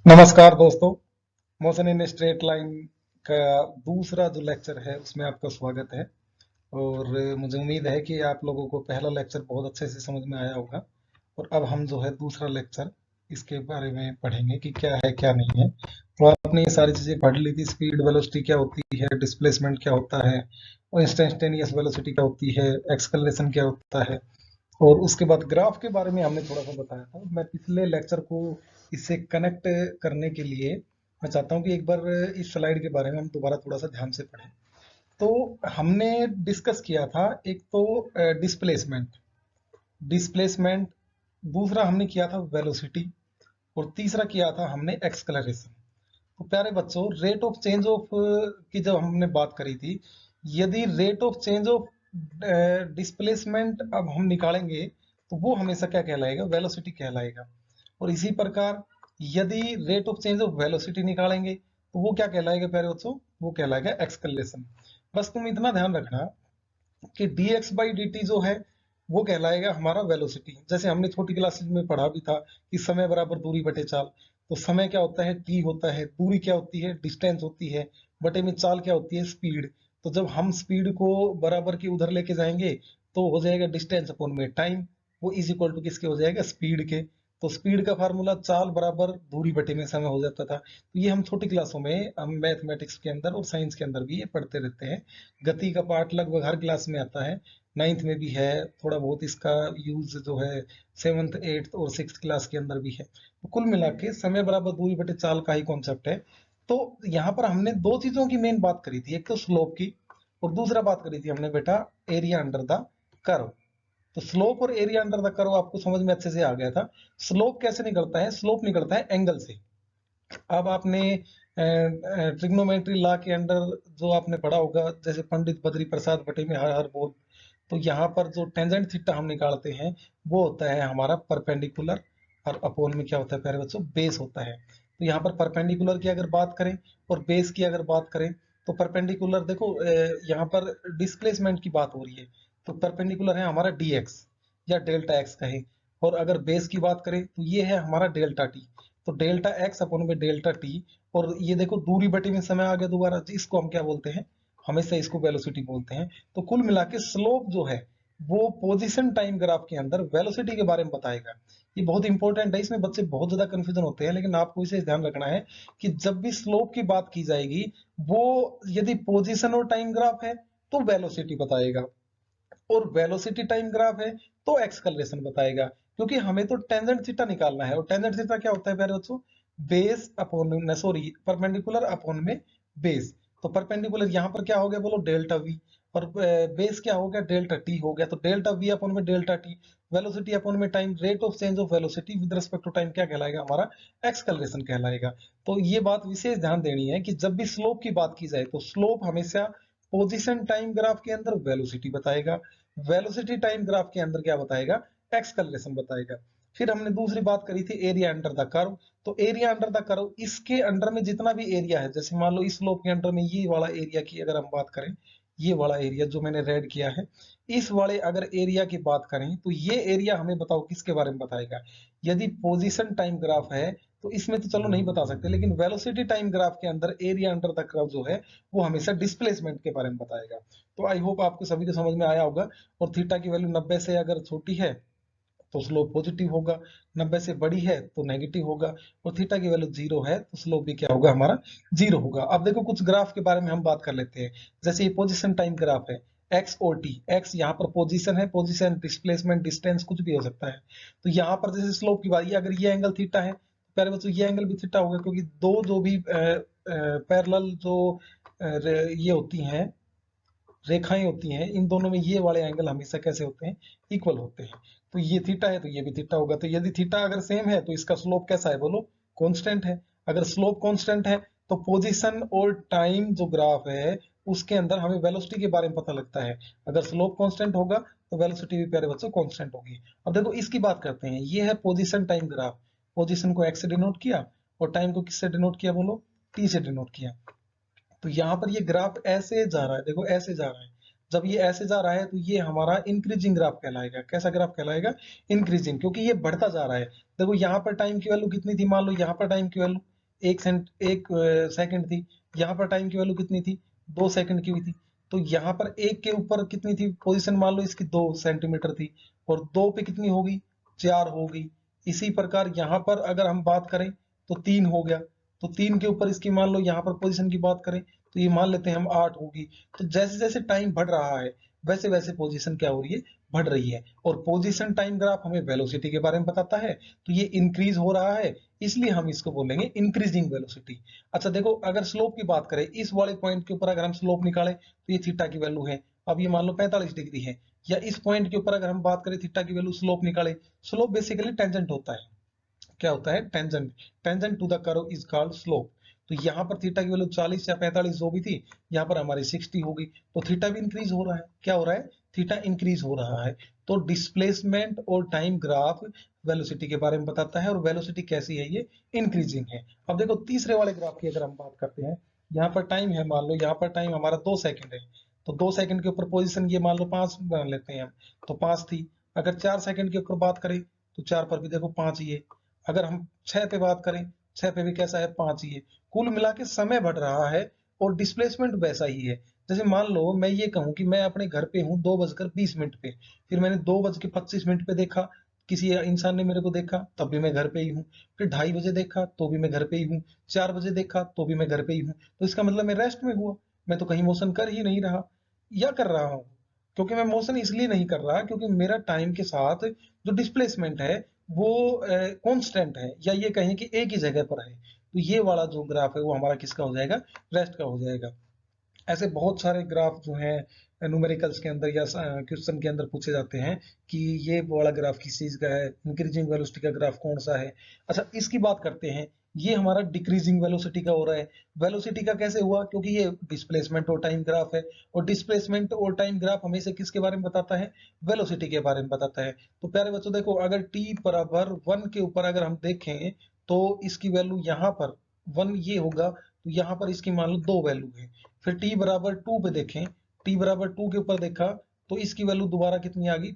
नमस्कार दोस्तों। Motion in straight line का दूसरा जो लेक्चर है उसमें आपका स्वागत है। और मुझे उम्मीद है कि आप लोगों को पहला लेक्चर बहुत अच्छे से समझ में आया होगा। और अब हम जो है दूसरा लेक्चर इसके बारे में पढ़ेंगे कि क्या है क्या नहीं है। तो आपने ये सारी चीजें पढ़ ली थी, स्पीड वेलोसिटी क्या होती है, डिस्प्लेसमेंट क्या होता है, और इंस्टेंटेनियस वेलोसिटी क्या होती है, एक्सकलरेशन क्या होता है। और उसके बाद ग्राफ के बारे में हमने थोड़ा सा बताया था। मैं पिछले लेक्चर को इससे कनेक्ट करने के लिए मैं चाहता हूँ कि एक बार इस स्लाइड के बारे में हम दोबारा थोड़ा सा ध्यान से पढ़ें। तो हमने डिस्कस किया था एक तो डिस्प्लेसमेंट डिस्प्लेसमेंट, दूसरा हमने किया था वेलोसिटी, और तीसरा किया था हमने एक्सकलरेशन। तो प्यारे बच्चों, रेट ऑफ चेंज ऑफ की जब हमने बात करी थी, यदि rate of change of displacement अब हम निकालेंगे तो वो हमेशा क्या कहलाएगा, वेलोसिटी कहलाएगा। और इसी प्रकार यदि rate of change of velocity निकालेंगे तो वो क्या कहलाएगा प्यारे बच्चों, वो कहलाएगा एक्सकलेशन। बस तुम इतना ध्यान रखना कि dx बाई डी टी जो है वो कहलाएगा हमारा वेलोसिटी। जैसे हमने छोटी क्लासेज में पढ़ा भी था कि समय बराबर दूरी बटे चाल। तो समय क्या होता है, टी होता है, दूरी क्या होती है, डिस्टेंस होती है, बटे में चाल क्या होती है, स्पीड। तो जब हम स्पीड को बराबर की उधर लेके जाएंगे तो हो जाएगा डिस्टेंस अपॉन में टाइम, वो इज इक्वल टू किसके हो जाएगा, स्पीड के। तो स्पीड का फार्मूला चाल बराबर दूरी बटे में समय हो जाता था। तो ये हम छोटी क्लासों में, हम मैथमेटिक्स के अंदर और साइंस के अंदर भी ये पढ़ते रहते हैं। गति का पार्ट लगभग हर क्लास में आता है, नाइन्थ में भी है थोड़ा बहुत इसका यूज जो है, सेवन्थ एट्थ और सिक्स क्लास के अंदर भी है। तो कुल मिला के समय बराबर दूरी बटे चाल का ही कॉन्सेप्ट है। तो यहाँ पर हमने दो चीजों की मेन बात करी थी, एक तो स्लोप की, और दूसरा बात करी थी हमने बेटा एरिया अंडर द कर्व। तो स्लोप और एरिया अंडर द कर्व आपको समझ में अच्छे से आ गया था। स्लोप कैसे निकलता है, स्लोप निकलता है एंगल से। अब आपने ट्रिग्नोमेट्री लॉ के अंडर जो आपने पढ़ा होगा, जैसे पंडित बद्री प्रसाद बटे में हर हर बोल। तो यहाँ पर जो टेंजेंट थीटा हम निकालते हैं वो होता है हमारा परपेंडिकुलर, और अपोन में क्या होता है प्यारे बच्चों, बेस होता है। तो यहाँ पर परपेंडिकुलर की अगर बात करें और बेस की अगर बात करें, तो परपेंडिकुलर देखो, यहाँ पर डिस्प्लेसमेंट की बात हो रही है। तो परपेंडिकुलर है हमारा dx या डेल्टा एक्स कहे, और अगर बेस की बात करें तो ये है हमारा डेल्टा टी। तो डेल्टा एक्स अपॉन में डेल्टा टी। और ये देखो दूरी बटे में समय आ गया दोबारा जी, इसको हम क्या बोलते हैं, हमेशा इसको वेलोसिटी बोलते हैं। तो कुल मिला के स्लोप जो है वो पोजीशन टाइम ग्राफ के अंदर वेलोसिटी के बारे में बताएगा। ये बहुत इंपॉर्टेंट है, इसमें बच्चे बहुत ज्यादा कंफ्यूजन होते हैं, लेकिन आपको इसे ध्यान रखना है कि जब भी स्लोप की बात की जाएगी, वो यदि पोजीशन और टाइम ग्राफ है तो वेलोसिटी बताएगा, और वेलोसिटी टाइम ग्राफ है तो एक्सकलरेशन बताएगा। क्योंकि हमें तो टेंजेंट थीटा निकालना है, और टेंजेंट थीटा क्या होता है प्यारे बच्चों, base upon, sorry, perpendicular upon में बेस। तो परपेंडिकुलर यहाँ पर क्या हो गया बोलो, डेल्टा वी। और बेस क्या हो गया, डेल्टा टी हो गया। तो डेल्टा वी अपॉन में डेल्टा टी, वेलोसिटी अपॉन में time, rate of change of velocity with respect to time क्या कहलाएगा, हमारा एक्सकलरेशन कहलाएगा। तो ये बात विशेष ध्यान देनी है कि जब भी स्लोप की बात की जाए तो स्लोप हमेशा पोजीशन टाइम ग्राफ के अंदर वेलोसिटी बताएगा, वेलोसिटी टाइम ग्राफ के अंदर क्या बताएगा, एक्सकलरेशन बताएगा। फिर हमने दूसरी बात करी थी एरिया अंडर द कर्व। तो एरिया अंडर द कर्व, इसके अंडर में जितना भी एरिया है, जैसे मान लो इस स्लोप के अंडर में ये वाला एरिया की अगर हम बात करें, ये वाला एरिया जो मैंने रेड किया है, इस वाले अगर एरिया की बात करें तो ये एरिया हमें बताओ किसके बारे में बताएगा। यदि पोजीशन टाइम ग्राफ है तो इसमें तो चलो नहीं बता सकते, लेकिन वेलोसिटी टाइम ग्राफ के अंदर एरिया अंडर द कर्व जो है वो हमेशा डिस्प्लेसमेंट के बारे में बताएगा। तो आई होप आपको सभी को समझ में आया होगा। और थीटा की वैल्यू 90 से अगर छोटी है तो स्लोप पॉजिटिव होगा, 90 से बड़ी है तो नेगेटिव होगा, और थीटा की वैल्यू जीरो है तो स्लोप भी क्या होगा, हमारा जीरो होगा। अब देखो कुछ ग्राफ के बारे में हम बात कर लेते हैं। जैसे ये पोजिशन टाइम ग्राफ है, एक्स और टी, एक्स यहाँ पर पोजीशन है, पोजीशन डिस्प्लेसमेंट डिस्टेंस कुछ भी हो सकता है। तो यहाँ पर जैसे स्लोप की बात, ये अगर ये एंगल थीटा है, प्यारे बच्चों ये एंगल भी थीटा होगा, क्योंकि दो जो भी पैरेलल जो ये होती हैं, रेखाएं होती हैं, इन दोनों में ये वाले एंगल हमेशा कैसे होते हैं, इक्वल होते हैं। तो ये थीटा है तो ये भी थीटा होगा। तो यदि थीटा अगर सेम है तो इसका स्लोप कैसा है बोलो, कांस्टेंट है। अगर स्लोप कांस्टेंट है तो पोजीशन और टाइम जो ग्राफ है उसके अंदर हमें वेलोसिटी के बारे में पता लगता है। अगर स्लोप कांस्टेंट होगा तो वेलोसिटी भी प्यारे बच्चों कांस्टेंट होगी। अब देखो इसकी बात करते हैं, ये है पोजीशन टाइम ग्राफ। पोजीशन को एक्स से डिनोट किया और टाइम को किससे डिनोट किया बोलो, टी से डिनोट किया। तो यहाँ पर ये ग्राफ ऐसे जा रहा है, देखो ऐसे जा रहा है। जब ये ऐसे जा रहा है तो ये हमारा इंक्रीजिंग ग्राफ कहलाएगा। कैसा ग्राफ कहलाएगा, इंक्रीजिंग, क्योंकि ये बढ़ता जा रहा है। देखो यहाँ पर टाइम की वैल्यू कितनी थी, मान लो यहाँ पर टाइम की वैल्यू एक सेकंड थी, यहाँ पर टाइम की वैल्यू कितनी थी, 2 सेकंड की हुई थी। तो यहाँ पर एक के ऊपर कितनी थी पोजीशन, मान लो इसकी 2 सेंटीमीटर थी, और 2 पे कितनी होगी, 4 होगी। इसी प्रकार यहाँ पर अगर हम बात करें तो 3 हो गया, तो 3 के ऊपर इसकी मान लो यहाँ पर पोजीशन की बात करें तो ये मान लेते हैं हम 8 होगी। तो जैसे जैसे टाइम बढ़ रहा है वैसे वैसे पोजीशन क्या हो रही है, बढ़ रही है। और पोजीशन टाइम ग्राफ हमें वेलोसिटी के बारे में बताता है, तो ये इंक्रीज हो रहा है, इसलिए हम इसको बोलेंगे इंक्रीजिंग वेलोसिटी। अच्छा देखो, अगर स्लोप की बात करें, इस वाले पॉइंट के ऊपर अगर हम स्लोप निकालें तो ये थीटा की वैल्यू है, अब ये मान लो 45 डिग्री है। या इस पॉइंट के ऊपर अगर हम बात करें थीटा की वैल्यू, स्लोप निकाले, स्लोप बेसिकली टेंजेंट होता है। क्या होता है, tangent, tangent to the curve is called slope. तो यहाँ पर थीटा की वैल्यू 40 या 45 जो भी थी, यहाँ पर हमारी 60 होगी, तो थीटा भी इंक्रीज हो रहा है। क्या हो रहा है, थीटा इंक्रीज हो रहा है। तो डिस्प्लेसमेंट और टाइम ग्राफ वेलोसिटी के बारे में बताता है, और वेलोसिटी कैसी है, ये इंक्रीजिंग है। अब देखो तीसरे वाले ग्राफ की अगर हम बात करते हैं, यहाँ पर टाइम है, मान लो यहाँ पर टाइम हमारा 2 सेकंड है, तो 2 सेकंड के ऊपर पोजिशन ये मान लो 5 मान लेते हैं हम, तो 5 थी। अगर 4 सेकंड के ऊपर बात करें तो 4 पर भी देखो 5 ही है। अगर हम 6 पे बात करें, 6 पे भी कैसा है, 5 ही है। कुल मिला के समय बढ़ रहा है और डिस्प्लेसमेंट वैसा ही है। जैसे मान लो मैं ये कहूं कि मैं अपने घर पे हूँ 2:20 पे, फिर मैंने 2:25 पे देखा, किसी इंसान ने मेरे को देखा, तब भी मैं घर पे ही हूँ। फिर 2:30 देखा तो भी मैं घर पे ही हूँ, 4 देखा तो भी मैं घर पे ही हूँ। तो इसका मतलब मैं रेस्ट में हुआ, मैं तो कहीं मोशन कर ही नहीं रहा, या कर रहा हूँ। क्योंकि मैं मोशन इसलिए नहीं कर रहा क्योंकि मेरा टाइम के साथ जो डिस्प्लेसमेंट है वो कांस्टेंट है, या ये कहें कि एक ही जगह पर है। तो ये वाला जो ग्राफ है वो हमारा किसका हो जाएगा, रेस्ट का हो जाएगा। ऐसे बहुत सारे ग्राफ जो हैं न्यूमेरिकल्स के अंदर या क्वेश्चन के अंदर पूछे जाते हैं कि ये वाला ग्राफ किस चीज का है, इंक्रीजिंग वेलोसिटी का ग्राफ कौन सा है। अच्छा इसकी बात करते हैं, ये हमारा डिक्रीजिंग वेलोसिटी का हो रहा है। वेलोसिटी का कैसे हुआ, क्योंकि ये डिस्प्लेसमेंट और टाइम ग्राफ है, और डिस्प्लेसमेंट और टाइम ग्राफ हमेशा किसके बारे में बताता है, वेलोसिटी के बारे में बताता है। तो प्यारे बच्चों देखो, अगर t बराबर 1 के ऊपर अगर हम देखें तो इसकी वैल्यू यहाँ पर 1 ये होगा, तो यहाँ पर इसकी मान लो 2 वैल्यू है। फिर t बराबर 2 पे देखें, t बराबर 2 के ऊपर देखा तो इसकी वैल्यू दोबारा कितनी आ गई,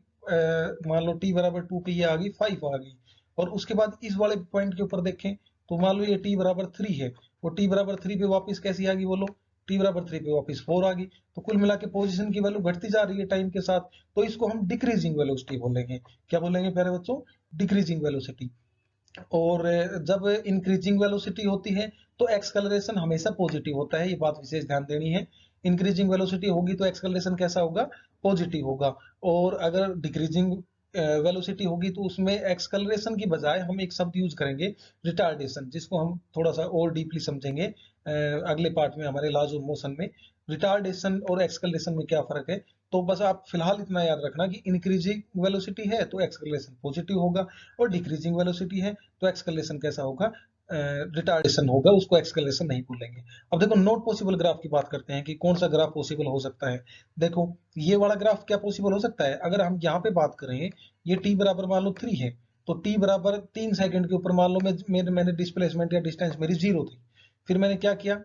मान लो t बराबर 2 पे ये आ गई 5 आ गई। और उसके बाद इस वाले पॉइंट के ऊपर देखें तो मान लो ये t बराबर 3 है, और t बराबर 3 पे वापस कैसी आ गई बोलो, t बराबर 3 पे वापस 4 आ गई। तो कुल मिला के पोजिशन की वैल्यू घटती जा रही है टाइम के साथ, तो इसको हम डिक्रीजिंग वेलोसिटी बोलेंगे। क्या बोलेंगे प्यारे बच्चों, डिक्रीजिंग वेलोसिटी। और जब इंक्रीजिंग वेलोसिटी होती है तो एक्सकलरेशन हमेशा पॉजिटिव होता है, ये बात विशेष ध्यान देनी है। इंक्रीजिंग वेलोसिटी होगी तो एक्सकलरेशन कैसा होगा, पॉजिटिव होगा। और अगर डिक्रीजिंग वेलोसिटी होगी तो उसमें एक्सकलरेशन की बजाय हम एक शब्द यूज करेंगे, रिटार्डेशन, जिसको हम थोड़ा सा और डीपली समझेंगे अगले पार्ट में हमारे लॉज ऑफ मोशन में। रिटार्डेशन और एक्सकलरेशन में क्या फर्क है, तो बस आप फिलहाल इतना याद रखना कि इंक्रीजिंग वेलोसिटी है तो एक्सकलरेशन पॉजिटिव होगा, और डिक्रीजिंग वेलोसिटी है तो एक्सकलेशन कैसा होगा, रिटार्डेशन होगा, उसको एक्सकलेशन नहीं बोलेंगे। अब देखो नॉट पॉसिबल ग्राफ की बात करते हैं कि कौन सा ग्राफ पॉसिबल हो सकता है। देखो ये वाला ग्राफ क्या पॉसिबल हो सकता है, अगर हम यहाँ पे बात करें, ये t बराबर मान लो 3 है, तो t बराबर 3 सेकंड के ऊपर मान लो मैंने डिस्प्लेसमेंट या डिस्टेंस मेरी 0 थी। फिर मैंने क्या किया,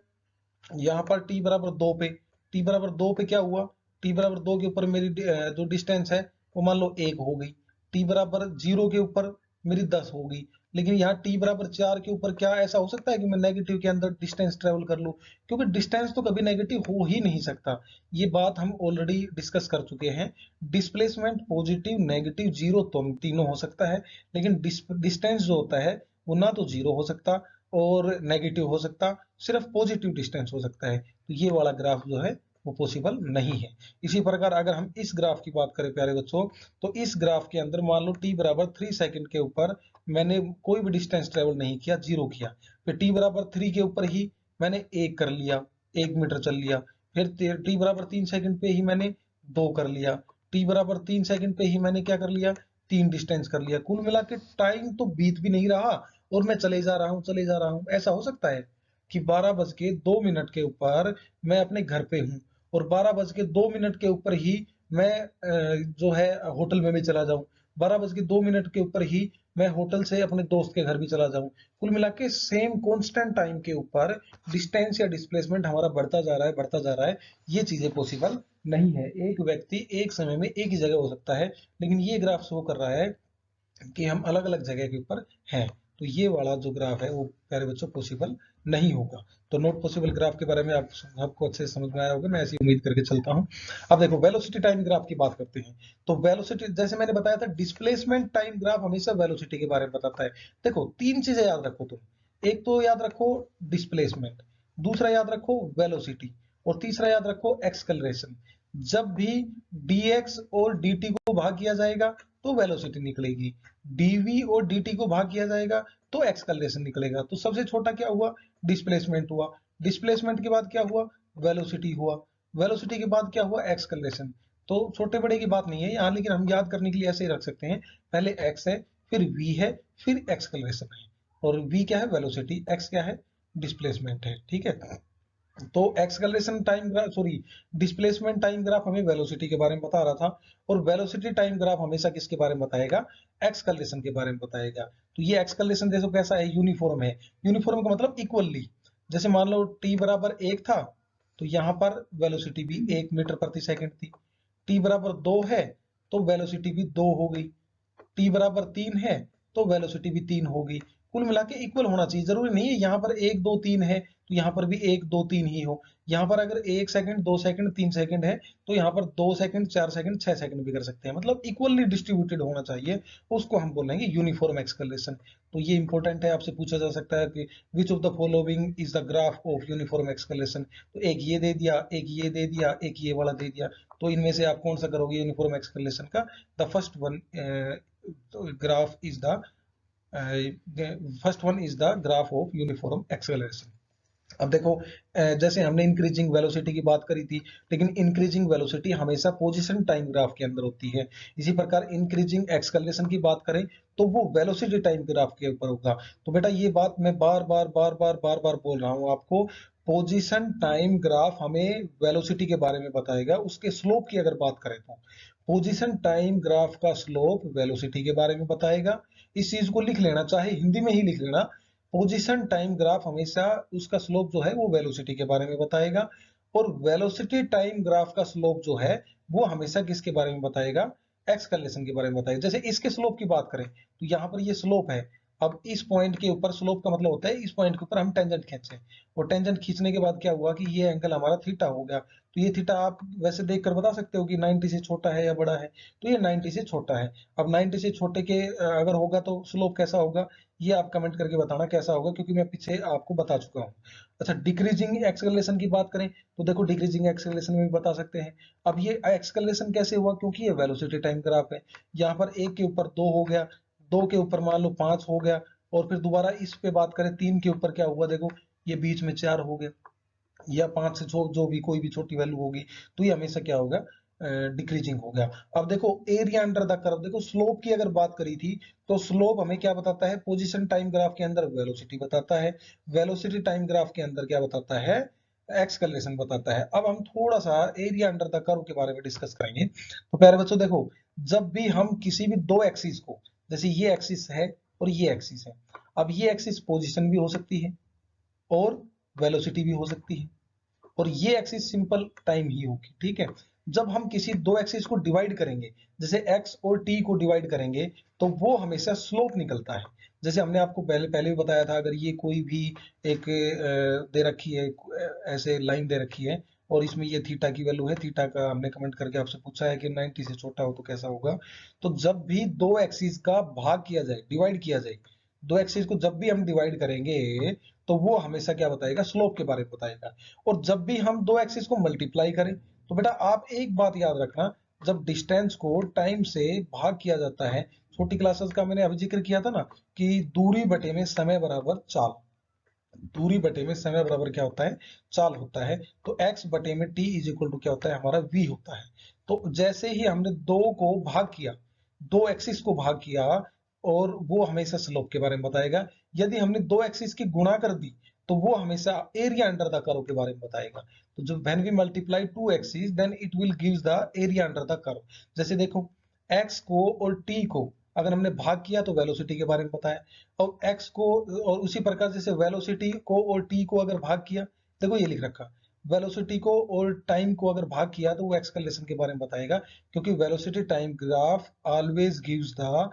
यहाँ पर t बराबर 2 पे, t बराबर 2 पे क्या हुआ, t बराबर 2 के ऊपर मेरी जो डिस्टेंस है वो मान लो 1 हो गई। t बराबर 0 के ऊपर मेरी 10 हो गई। लेकिन यहाँ t बराबर 4 के ऊपर क्या ऐसा हो सकता है कि मैं नेगेटिव के अंदर डिस्टेंस ट्रेवल कर लूं, क्योंकि डिस्टेंस तो कभी नेगेटिव हो ही नहीं सकता। ये बात हम ऑलरेडी डिस्कस कर चुके हैं। डिस्प्लेसमेंट पॉजिटिव नेगेटिव जीरो तो तीनों हो सकता है, लेकिन डिस्टेंस जो होता है वो ना तो जीरो हो सकता और नेगेटिव हो सकता, सिर्फ पॉजिटिव डिस्टेंस हो सकता है। तो ये वाला ग्राफ जो है वो पॉसिबल नहीं है। इसी प्रकार अगर हम इस ग्राफ की बात करें प्यारे बच्चों, तो इस ग्राफ के अंदर मान लो t बराबर 3 सेकंड के ऊपर मैंने कोई भी डिस्टेंस ट्रेवल नहीं किया, 0 किया। फिर t बराबर 3 के ऊपर ही मैंने 1 कर लिया, 1 मीटर चल लिया। फिर t बराबर 3 सेकंड पे ही मैंने 2 कर लिया। t बराबर 3 सेकंड पे ही मैंने क्या कर लिया, 3 डिस्टेंस कर लिया। कुल मिला के टाइम तो बीत भी नहीं रहा और मैं चले जा रहा हूँ, चले जा रहा हूँ। ऐसा हो सकता है कि 12:02 के ऊपर मैं अपने घर पे हूँ, और 12:02 के ऊपर ही मैं जो है होटल में भी चला जाऊं, 12:02 के ऊपर ही मैं होटल से अपने दोस्त के घर भी चला जाऊं। कुल मिला के सेम कांस्टेंट टाइम के ऊपर डिस्टेंस या डिस्प्लेसमेंट हमारा बढ़ता जा रहा है, बढ़ता जा रहा है। ये चीजें पॉसिबल नहीं है। एक व्यक्ति एक समय में एक ही जगह हो सकता है, लेकिन ये ग्राफ शो कर रहा है कि हम अलग अलग जगह के ऊपर हैं। तो ये वाला जो ग्राफ है वो प्यारे बच्चों पॉसिबल नहीं होगा। तो नॉट पॉसिबल ग्राफ के बारे में आप सबको अच्छे से समझ में आया होगा, मैं ऐसी उम्मीद करके चलता हूँ। अब देखो वेलोसिटी टाइम ग्राफ की बात करते हैं। तो वेलोसिटी, जैसे मैंने बताया था, डिस्प्लेसमेंट टाइम ग्राफ हमेशा वेलोसिटी के बारे में बताता है। देखो तीन चीजें याद रखो तुम, एक तो याद रखो डिस्प्लेसमेंट, दूसरा याद रखो वेलोसिटी, और तीसरा याद रखो एक्सकलरेशन। जब भी dx और dt को भाग किया जाएगा तो वेलोसिटी निकलेगी, dv और dt को भाग किया जाएगा तो एक्सकलरेशन निकलेगा। तो सबसे छोटा क्या हुआ? डिस्प्लेसमेंट हुआ। डिस्प्लेसमेंट के बाद क्या हुआ? वेलोसिटी हुआ। वेलोसिटी के बाद क्या हुआ? एक्सकलरेशन। तो छोटे बड़े की बात नहीं है यहाँ, लेकिन हम याद करने के लिए ऐसे ही रख सकते हैं, पहले x है, फिर v है, फिर एक्सकलरेशन है। और v क्या है? वेलोसिटी। x क्या है? डिस्प्लेसमेंट है। ठीक है, तो acceleration time graph, sorry, displacement time graph हमें वेलोसिटी के बारे में बता रहा था, और वेलोसिटी टाइम ग्राफ हमेशा किसके बारे में बताएगा? एक्सकलरेशन के बारे में बताएगा। तो ये एक्सकलरेशन देखो कैसा है? यूनिफॉर्म है। यूनिफॉर्म का मतलब इक्वली। जैसे मान लो t बराबर 1 था, तो यहाँ पर वेलोसिटी भी 1 मीटर प्रति सेकंड थी। t बराबर 2 है तो वेलोसिटी भी 2 हो गई। टी बराबर 3 है तो वेलोसिटी भी 3 होगी। कुल मिला के इक्वल होना चाहिए। जरूरी नहीं है यहाँ पर 1 2 3 है तो यहाँ पर भी 1 2 3 ही हो। यहाँ पर अगर 1 सेकंड 2 सेकंड 3 सेकंड है तो यहाँ पर 2 सेकंड 4 सेकंड 6 सेकंड भी कर सकते हैं। मतलब इक्वली डिस्ट्रीब्यूटेड होना चाहिए, उसको हम बोलेंगे यूनिफॉर्म एक्सकलरेशन। तो ये इंपॉर्टेंट है, आपसे पूछा जा सकता है कि which of the following is the graph of uniform acceleration. तो एक ये दे दिया, एक ये दे दिया, एक ये वाला दे दिया, तो इनमें से आप कौन सा करोगे यूनिफॉर्म एक्सकलरेशन का? The first one graph is the first one is the graph of uniform acceleration। अब देखो जैसे हमने इंक्रीजिंग वेलोसिटी की बात करी थी, लेकिन इंक्रीजिंग वेलोसिटी हमेशा पोजीशन टाइम ग्राफ के अंदर होती है। इसी प्रकार इंक्रीजिंग एक्सकलरेशन की बात करें तो वो वेलोसिटी टाइम ग्राफ के ऊपर होगा। तो बेटा ये बात मैं बार बार बार बार बार बार बोल रहा हूँ आपको, पोजीशन टाइम ग्राफ हमें वेलोसिटी के बारे में बताएगा। उसके स्लोप की अगर बात करें तो पोजीशन टाइम ग्राफ का स्लोप वेलोसिटी के बारे में बताएगा। इस चीज को लिख लेना, चाहे हिंदी में ही लिख लेना, पोजीशन टाइम ग्राफ हमेशा उसका स्लोप जो है वो वेलोसिटी के बारे में बताएगा। और वेलोसिटी टाइम ग्राफ का स्लोप जो है वो हमेशा किसके बारे में बताएगा? एक्सकलरेशन के बारे में बताएगा। जैसे इसके स्लोप की बात करें तो यहाँ पर ये स्लोप है। अब इस पॉइंट के ऊपर स्लोप का मतलब होता है इस पॉइंट के ऊपर हम टेंजेंट खींचे, और टेंजेंट खींचने के बाद क्या हुआ कि ये एंगल हमारा थीटा हो गया। तो ये थीटा आप वैसे देखकर बता सकते हो कि 90 से छोटा है या बड़ा है, तो ये 90 से छोटा है। अब 90 से छोटे के अगर होगा तो स्लोप कैसा होगा, ये आप कमेंट करके बताना कैसा होगा, क्योंकि मैं पीछे आपको बता चुका हूँ। अच्छा, डिक्रीजिंग एक्सेलरेशन की बात करें तो देखो डिक्रीजिंग एक्सेलरेशन में भी बता सकते हैं। अब ये एक्सेलरेशन कैसे हुआ? क्योंकि ये वेलोसिटी टाइम ग्राफ है। यहाँ पर एक के ऊपर 2 हो गया, 2 के ऊपर मान लो 5 हो गया, और फिर दोबारा इस पे बात करें 3 के ऊपर क्या हुआ, देखो ये बीच में 4 हो गया, या 5 से जो भी कोई भी छोटी वैल्यू होगी, तो ये हमेशा क्या होगा? डिक्रीजिंग हो गया। अब देखो एरिया अंडर द कर्व, देखो स्लोप की अगर बात करी थी तो स्लोप हमें क्या बताता है? पोजीशन टाइम ग्राफ के अंदर वेलोसिटी बताता है, वेलोसिटी टाइम ग्राफ के अंदर क्या बताता है? एक्सकलरेशन बताता है। अब हम थोड़ा सा एरिया अंडर द कर्व के बारे में डिस्कस करेंगे। तो प्यारे बच्चों देखो, जब भी हम किसी भी दो एक्सिस को, जैसे ये एक्सिस है और ये एक्सिस है, अब ये एक्सिस पोजीशन भी हो सकती है और वेलोसिटी भी हो सकती है, और ये एक्सिस सिंपल टाइम ही होगी। ठीक है, जब हम किसी दो एक्सिस को डिवाइड करेंगे, जैसे एक्स और टी को डिवाइड करेंगे, तो वो हमेशा स्लोप निकलता है। जैसे हमने आपको पहले पहले भी बताया था, अगर ये कोई भी एक दे रखी है, ऐसे लाइन दे रखी है, और इसमें ये थीटा की वैल्यू है, थीटा का हमने कमेंट करके आपसे पूछा है कि 90 से छोटा हो तो कैसा होगा। तो जब भी दो एक्सिस का भाग किया जाए, डिवाइड किया जाए, दो एक्सिस को जब भी हम डिवाइड करेंगे तो वो हमेशा क्या बताएगा? स्लोप के बारे में बताएगा। और जब भी हम दो एक्सिस को मल्टीप्लाई करें तो बेटा आप एक बात याद रखना, जब डिस्टेंस को टाइम से भाग किया जाता है, छोटी क्लासेस का मैंने अभी जिक्र किया था ना कि दूरी बटे में समय बराबर चाल, दूरी बटे में समय बराबर क्या होता है? चाल होता है। तो x बटे में t इज इक्वल टू क्या होता है? हमारा v होता है। तो जैसे ही हमने दो को भाग किया, दो एक्सिस को भाग किया, और वो हमेशा स्लोप के बारे में बताएगा। यदि हमने दो एक्सिस की गुणा कर दी तो वो हमेशा एरिया अंडर द कर्व के बारे में बताएगा। तो जब when we multiply two axis then it will gives the area under the curve. जैसे देखो x को और t को अगर हमने भाग किया तो वेलोसिटी के बारे में बताया, और x को, और उसी प्रकार जैसे वेलोसिटी को और t को अगर भाग किया, देखो ये लिख रखा, वेलोसिटी को और टाइम को अगर भाग किया तो वो एक्सकलेशन के बारे में बताएगा, क्योंकि velocity time graph always gives the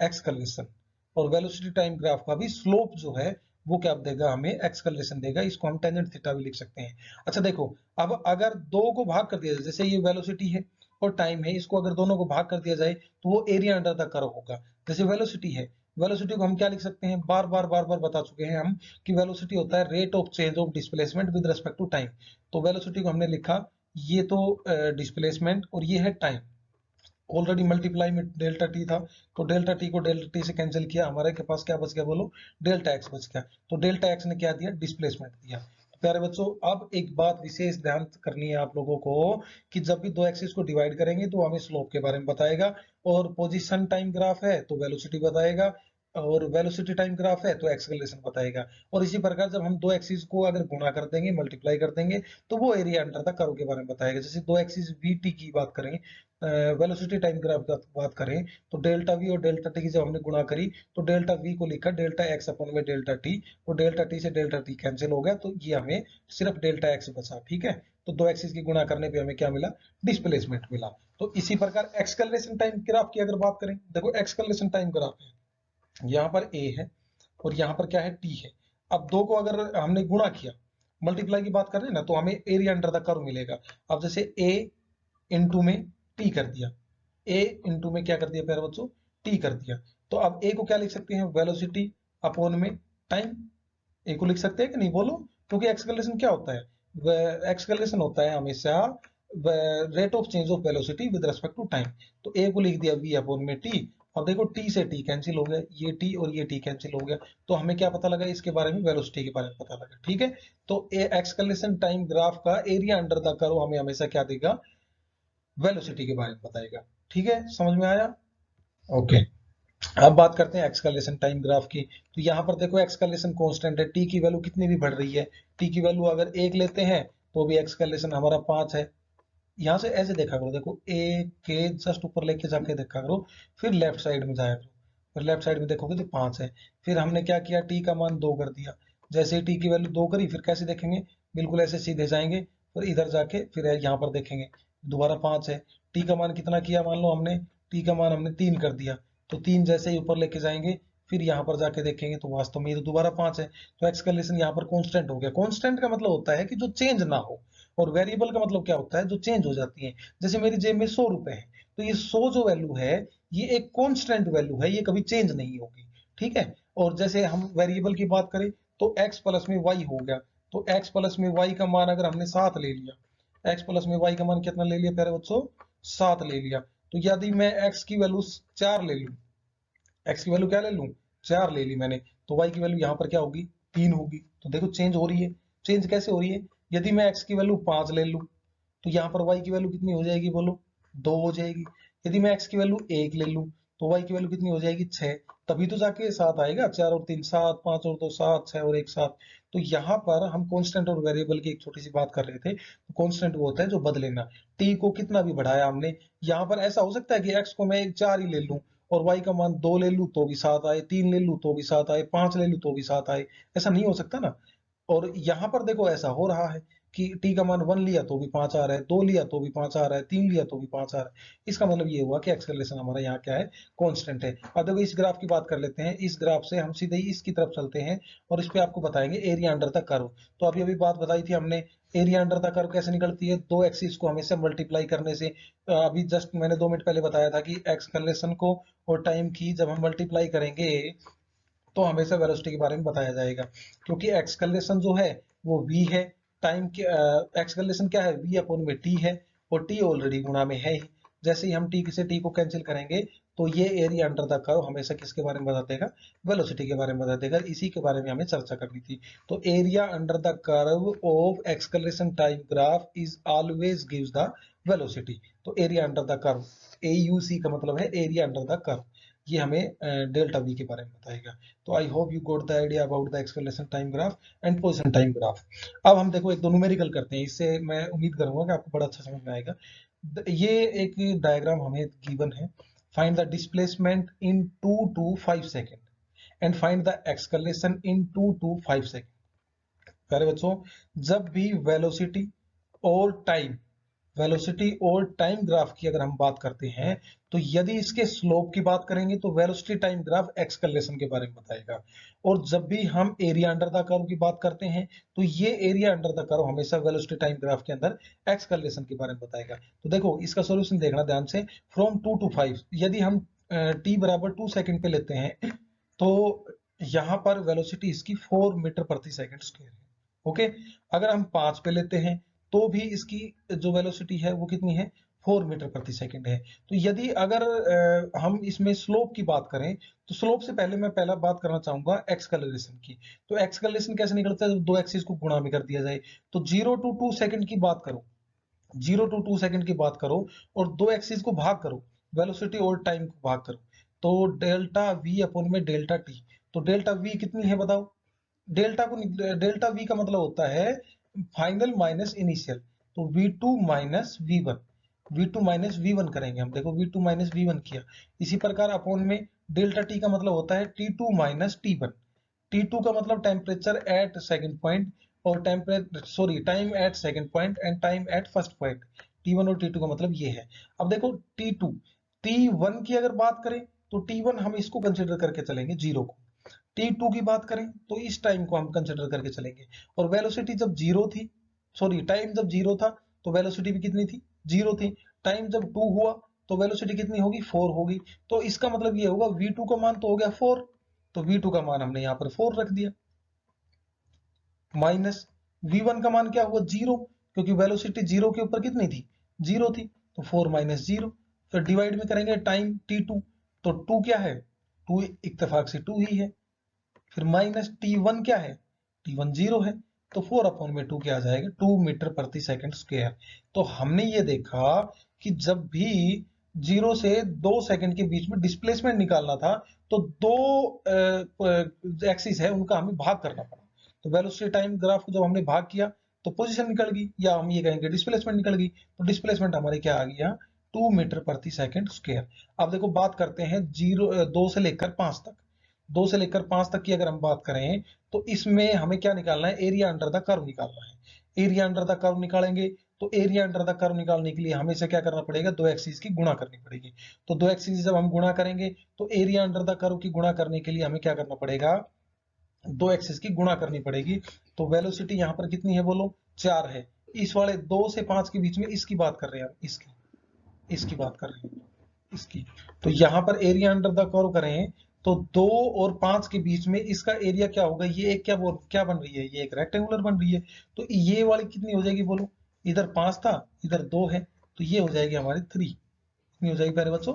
escalation. और वेलोसिटी टाइम ग्राफ का भी स्लोप जो है वो क्या देगा, हमें एक्सकलरेशन देगा। इसको हम टेंजेंट थीटा भी लिख सकते हैं। अच्छा देखो, अब अगर दो को भाग कर दिया जाए, जैसे ये वेलोसिटी है और टाइम है, इसको अगर दोनों को भाग कर दिया जाए तो वो एरिया अंडर द कर्व होगा। जैसे वेलोसिटी है, वेलोसिटी को हम क्या लिख सकते हैं, बार बार बता चुके हैं हम कि वेलोसिटी होता है rate of change of displacement with respect to time. तो वेलोसिटी को हमने लिखा, ये तो डिस्प्लेसमेंट और ये है टाइम, ऑलरेडी मल्टीप्लाई में डेल्टा टी था, तो डेल्टा टी को डेल्टा टी से कैंसिल किया, हमारे के पास क्या बच गया बोलो, डेल्टा एक्स बच गया। तो डेल्टा एक्स ने क्या दिया, डिस्प्लेसमेंट दिया। तो प्यारे बच्चों, अब एक बात विशेष ध्यान करनी है आप लोगों को कि जब भी दो एक्सिस को डिवाइड करेंगे तो हमें स्लोप के बारे में बताएगा, और पोजीशन टाइम ग्राफ है तो वेलोसिटी बताएगा, और वेलोसिटी टाइम ग्राफ है तो एक्सेलरेशन बताएगा। और इसी प्रकार जब हम दो एक्सिस को अगर गुणा कर देंगे, मल्टीप्लाई कर देंगे, तो वो एरिया अंडर द कर्व के बारे में बताएगा। जैसे दो एक्सिस वी टी की बात करें, वेलोसिटी टाइम ग्राफ की बात करें, तो डेल्टा वी और डेल्टा टी की जब हमने गुणा करी तो डेल्टा वी को लिखा डेल्टा एक्स अपन में डेल्टा टी, और डेल्टा टी से डेल्टा टी कैंसिल हो गया, तो ये हमें सिर्फ डेल्टा एक्स बचा। ठीक है, तो दो एक्सिस की गुणा करने पे हमें क्या मिला, डिस्प्लेसमेंट मिला। तो इसी प्रकार एक्सकलरेशन टाइम ग्राफ की अगर बात करें, देखो एक्सकलरेशन टाइम ग्राफ है, यहाँ पर ए है और यहाँ पर क्या है, टी है। अब दो को अगर हमने गुणा किया, मल्टीप्लाई की बात कर रहे हैं ना, तो हमें एरिया अंडर द कर्व मिलेगा। अब जैसे ए इंटू में टी कर दिया, ए इंटू में क्या कर दिया प्यारे बच्चों, टी कर दिया। तो अब ए को क्या लिख सकते हैं, वेलोसिटी अपॉन में टाइम, ए को लिख सकते हैं कि नहीं बोलो, क्योंकि एक्सेलरेशन क्या होता है, एक्सेलरेशन होता है हमेशा rate of change of velocity with respect to time. तो ए को लिख दिया वी अपॉन में टी, अब देखो टी से टी कैंसिल हो गया, ये टी और ये टी कैंसिल हो गया, तो हमें क्या पता लगा इसके बारे में, वेलोसिटी के बारे में पता लगा। ठीक है, तो ए एक्सेलरेशन टाइम ग्राफ का एरिया अंडर द कर्व हमें हमेशा क्या देगा, वेलोसिटी के बारे में बताएगा। ठीक है, समझ में आया? ओके, अब बात करते हैं एक्सकलेशन टाइम ग्राफ की। तो यहाँ पर देखो एक्सकलेशन कांस्टेंट है, टी की वैल्यू कितनी भी बढ़ रही है, टी की वैल्यू अगर एक लेते हैं तो भी एक्सकलेशन हमारा 5 है। यहाँ से ऐसे देखा करो, देखो ए के जस्ट ऊपर लेके जाके देखा करो, फिर लेफ्ट साइड में जाया करो, फिर लेफ्ट साइड में देखोगे तो 5 है। फिर हमने क्या किया, टी का मान 2 कर दिया, जैसे ही टी की वैल्यू 2 करी, फिर कैसे देखेंगे, बिल्कुल ऐसे सीधे जाएंगे, फिर इधर जाके फिर यहाँ पर देखेंगे, दोबारा 5 है। टी का मान कितना किया, मान लो हमने टी का मान हमने 3 कर दिया, तो 3 जैसे ही ऊपर लेके जाएंगे, फिर यहाँ पर जाके देखेंगे तो वास्तव में ये तो दोबारा 5 है। तो एक्सकलेशन यहाँ पर कांस्टेंट हो गया। कांस्टेंट का मतलब होता है कि जो चेंज ना हो, और वेरिएबल का मतलब क्या होता है, जो चेंज हो जाती है। जैसे मेरी जेब में 100 रुपए है, तो ये 100 जो वैल्यू है, ये एक कांस्टेंट वैल्यू है, ये कभी चेंज नहीं होगी। ठीक है, और जैसे हम वेरिएबल की बात करें तो x प्लस में y हो गया, तो x प्लस में y का मान अगर हमने 7 ले लिया, x प्लस में y का मान कितना ले लिया प्यारे बच्चों, 7 ले लिया, तो यदि मैं x की वैल्यू 4 ले लूं, x की वैल्यू क्या ले लूं, 4 ले ली मैंने, तो y की वैल्यू यहाँ पर क्या होगी, 3 होगी। तो देखो चेंज हो रही है। चेंज कैसे हो रही है, यदि मैं x की वैल्यू 5 ले लूं तो यहाँ पर y की वैल्यू कितनी हो जाएगी बोलो, 2 हो जाएगी। यदि मैं x की वैल्यू 1 ले लूं तो y की वैल्यू कितनी हो जाएगी, 6, तभी तो जाके 7 आएगा, 4 और 3 7, 5 और 2 7, 6 और 1 7। तो यहाँ पर हम कांस्टेंट और वेरिएबल की एक छोटी सी बात कर रहे थे। तो कांस्टेंट वो होता है जो बदले ना, t को कितना भी बढ़ाया हमने, यहाँ पर ऐसा हो सकता है कि x को मैं 4 ही ले लूं और y का मान 2 ले लूं तो भी 7 आए, 3 ले लूं तो भी 7 आए, 5 ले लूं तो भी 7 आए, ऐसा नहीं हो सकता ना। और यहाँ पर देखो ऐसा हो रहा है कि टी का मान 1 लिया तो भी 5 आ रहा है, 2 लिया तो भी 5 आ रहा है, 3 लिया तो भी 5 आ रहा है। इसका मतलब ये हुआ कि एक्सेलरेशन हमारा यहाँ क्या है, कांस्टेंट है। अब देखो इस ग्राफ की बात कर लेते हैं, इस ग्राफ से हम सीधे ही इसकी तरफ चलते हैं और इस पे आपको बताएंगे एरिया अंडर द कर्व। तो अभी अभी बात बताई थी हमने, एरिया अंडर द कर्व कैसे निकलती है, दो एक्सिस को हमेशा मल्टीप्लाई करने से। अभी जस्ट मैंने 2 मिनट पहले बताया था कि एक्सेलरेशन को और टाइम की जब हम मल्टीप्लाई करेंगे तो हमेशा वेलोसिटी के बारे में बताया जाएगा, क्योंकि एक्सकलेशन जो है वो v है, टाइम के एक्सकलेशन क्या है, v अपॉन में t है, और t ऑलरेडी गुणा में है ही। जैसे ही हम t से t को कैंसिल करेंगे तो ये एरिया अंडर द कर्व हमेशा किसके बारे में बता देगा, वेलोसिटी के बारे में बता देगा। इसी के बारे में हमें चर्चा करनी थी। तो area under the curve of acceleration time graph is always gives the velocity. तो area under the curve, AUC का मतलब है एरिया अंडर द कर्व, ये हमें डेल्टा v के बारे में बताएगा। तो I hope you got the idea about the acceleration time graph and position time graph. अब हम देखो एक दो न्यूमेरिकल करते हैं, इससे मैं उम्मीद करूंगा कि आपको बड़ा अच्छा समझ में आएगा। ये एक डायग्राम हमें गिवन है, find the displacement in 2 to 5 second and find the acceleration in 2 to 5 second. प्यारे बच्चों, जब भी वेलोसिटी और टाइम वेलोसिटी और टाइम ग्राफ की अगर हम बात करते हैं, तो यदि इसके स्लोप की बात करेंगे तो वेलोसिटी टाइम ग्राफ एक्सकलेशन के बारे में बताएगा। और जब भी हम एरिया अंडर द कर्व की बात करते हैं, तो ये एरिया अंडर द कर्व हमेशा वेलोसिटी टाइम ग्राफ के अंदर एक्सकलेशन के बारे में बताएगा। तो देखो इसका सॉल्यूशन देखना ध्यान से। फ्रॉम 2 to 5 यदि हम t बराबर 2 सेकंड पे लेते हैं, तो यहाँ पर वेलोसिटी इसकी 4 मीटर प्रति सेकंड स्क्वायर है। ओके, अगर हम 5 पे लेते हैं तो भी इसकी जो वेलोसिटी है वो कितनी है, 4 मीटर प्रति सेकंड है। तो यदि अगर हम इसमें स्लोप की बात करें, तो स्लोप से पहले मैं पहला बात करना चाहूंगा एक्सकलरेशन की। तो एक्सकलरेशन कैसे निकलता है, जब दो एक्सिस को गुणा में कर दिया जाए। तो 0 to 2 सेकंड की बात करो, 0 to 2 सेकंड की बात करो और दो एक्सिस को भाग करो, वेलोसिटी और टाइम को भाग करो, तो डेल्टा वी अपॉन में डेल्टा टी। तो डेल्टा वी कितनी है बताओ। डेल्टा वी का मतलब होता है फाइनल माइनस इनिशियल। तो V2 minus V1, V2 minus V1 करेंगे हम। देखो V2 माइनस V1 किया। इसी प्रकार अपॉन में डेल्टा टी का मतलब होता है T2 माइनस T1। T2 का मतलब टेम्परेचर एट सेकंड पॉइंट, और time at second point and time at first point. T1 और T2 का मतलब ये है। अब देखो T2, T1 की अगर बात करें तो T1 हम इसको कंसिडर करके चलेंगे जीरो को। T2 की बात करें तो इस टाइम को हम कंसिडर करके चलेंगे। और वेलोसिटी जब जीरो थी, टाइम जब जीरो था तो वेलोसिटी भी कितनी थी, जीरो थी। टाइम जब 2 हुआ तो वेलोसिटी कितनी होगी, 4 होगी। तो इसका मतलब ये होगा V2 का मान तो हो गया 4, तो V2 का मान हमने यहाँ पर 4 रख दिया, माइनस V1 का मान क्या हुआ, जीरो, क्योंकि वेलोसिटी जीरो के ऊपर कितनी थी, जीरो थी। तो 4 माइनस जीरो, फिर डिवाइड में करेंगे टाइम T2, तो 2 क्या है, 2 इत्तेफाक से 2 ही है। फिर माइनस T1 क्या है, T1 जीरो है। तो 4/2 क्या आ जाएगा, 2 मीटर प्रति सेकंड स्क्वायर। तो हमने ये देखा कि जब भी 0 से 2 सेकंड के बीच में डिस्प्लेसमेंट निकालना था, तो दो एक्सिस है उनका हमें भाग करना पड़ा। तो वेलोसिटी टाइम ग्राफ को जब हमने भाग किया तो पोजीशन निकल गई, या हम ये कहेंगे डिस्प्लेसमेंट निकल गई। तो डिस्प्लेसमेंट हमारे क्या आ गया, 2 मीटर प्रति सेकंड स्क्वायर। अब देखो बात करते हैं 2 से लेकर 5 तक। 2 से लेकर 5 तक की अगर हम बात करें, तो इसमें हमें क्या निकालना है, एरिया अंडर द कर्व निकालना है। एरिया अंडर द कर्व निकालेंगे, तो एरिया अंडर द कर्व निकालने के लिए हमें से क्या करना पड़ेगा, दो एक्सिस की गुणा करनी पड़ेगी। तो दो एक्सिस जब हम गुणा करेंगे, तो एरिया अंडर द कर्व की गुणा करने के लिए हमें क्या करना पड़ेगा, दो एक्सिस की गुणा करनी पड़ेगी। तो वेलोसिटी यहाँ पर कितनी है बोलो, 4 है। इस वाले 2 से 5 के बीच में इसकी बात कर रहे हैं, इसकी इसकी बात कर रहे हैं, इसकी। तो यहाँ पर एरिया अंडर द कर्व करें, तो 2 और 5 के बीच में इसका एरिया क्या होगा, ये एक क्या बन रही है, ये एक रेक्टेंगुलर बन रही है। तो ये वाली कितनी हो जाएगी बोलो, इधर 5 था, इधर 2 है, तो ये हो जाएगी हमारी 3। कितनी हो जाएगी प्यारे बच्चों,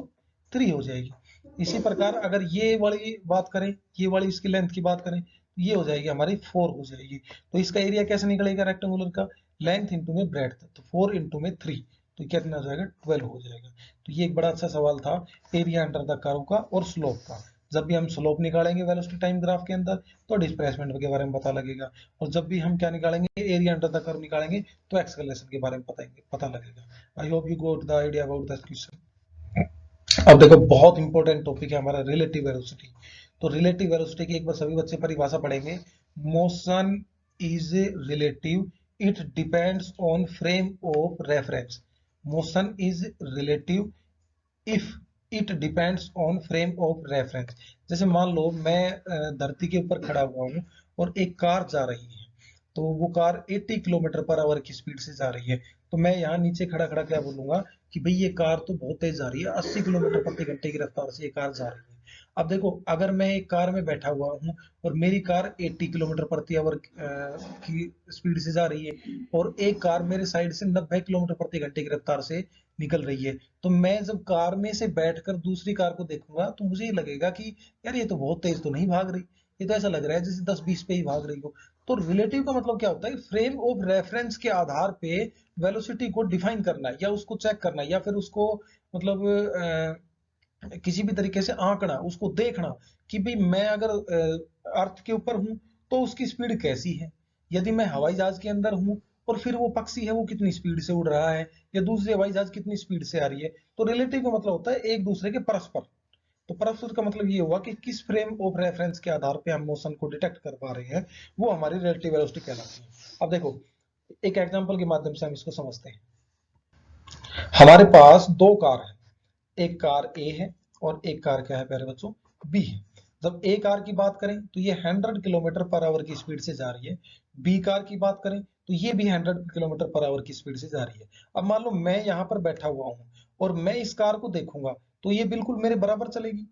3 हो जाएगी। इसी प्रकार अगर ये वाली बात करें, ये वाली इसकी लेंथ की बात करें, तो ये हो जाएगी हमारी 4 हो जाएगी। तो इसका एरिया कैसे निकलेगा रेक्टेंगुलर का, लेंथ इंटू में ब्रेड्थ, तो 4 इंटू में 3, तो कितना हो जाएगा, 12 हो जाएगा। तो ये एक बड़ा अच्छा सवाल था एरिया अंडर द कर्व का और स्लोप का। जब भी हम स्लोप निकालेंगे वेलोसिटी टाइम ग्राफ के अंदर, तो डिस्प्लेसमेंट के बारे में पता लगेगा। और जब भी हम क्या निकालेंगे, एरिया अंडर द कर्व निकालेंगे, तो एक्सेलरेशन के बारे में पता लगेगा। I hope you got the idea about the question. अब देखो बहुत इंपॉर्टेंट टॉपिक है हमारा रिलेटिव वेलोसिटी। तो रिलेटिव वेलोसिटी की एक बार सभी बच्चे परिभाषा पढ़ेंगे। Motion is relative, it depends on frame of reference. Motion is relative if it depends on frame of reference. जैसे मान लो मैं धरती के ऊपर खड़ा हुआ हूँ और एक कार जा रही है, तो वो कार 80 किलोमीटर पर आवर की स्पीड से जा रही है। तो मैं यहाँ नीचे खड़ा खड़ा क्या बोलूंगा कि भाई ये कार तो बहुत तेज जा रही है, 80 किलोमीटर प्रति घंटे की रफ्तार से ये कार जा रही है। अब देखो अगर मैं एक कार में बैठा हुआ हूँ और मेरी कार 80 किलोमीटर प्रति आवर की स्पीड से जा रही है, और एक कार मेरे साइड से 90 किलोमीटर प्रति घंटे की रफ्तार से निकल रही है, तो मैं जब कार में से बैठकर दूसरी कार को देखूंगा तो मुझे ये लगेगा कि यार ये तो बहुत तेज तो नहीं भाग रही, ये तो ऐसा लग रहा है जैसे 10-20 पे ही भाग रही हो। तो रिलेटिव का मतलब क्या होता है, फ्रेम ऑफ रेफरेंस के आधार पे वेलोसिटी को डिफाइन करना है, या उसको चेक करना है, या फिर उसको मतलब किसी भी तरीके से आंकना, उसको देखना कि भाई मैं अगर अर्थ के ऊपर हूं तो उसकी स्पीड कैसी है। यदि मैं हवाई जहाज के अंदर हूं और फिर वो पक्षी है वो कितनी स्पीड से उड़ रहा है, या दूसरी हवाई जहाज कितनी स्पीड से आ रही है। तो रिलेटिव का मतलब होता है एक दूसरे के परस्पर। तो परस्पर का मतलब ये हुआ कि किस फ्रेम ऑफ रेफरेंस के आधार पे हम मोशन को डिटेक्ट कर पा रहे हैं, वो हमारी रिलेटिव वेलोसिटी कहलाती है। अब देखो एक एग्जांपल के माध्यम से हम इसको समझते हैं। हमारे पास दो कार है, एक कार ए है और एक कार क्या है प्यारे बच्चों, बी है। जब ए कार की बात करें तो ये 100 किलोमीटर पर आवर की स्पीड से जा रही है, बी कार की बात करें तो ये भी 100 किलोमीटर पर आवर की स्पीड से जा रही है। अब मान लो मैं यहाँ पर बैठा हुआ हूँ और मैं इस कार को देखूंगा तो ये बिल्कुल मेरे बराबर चलेगी,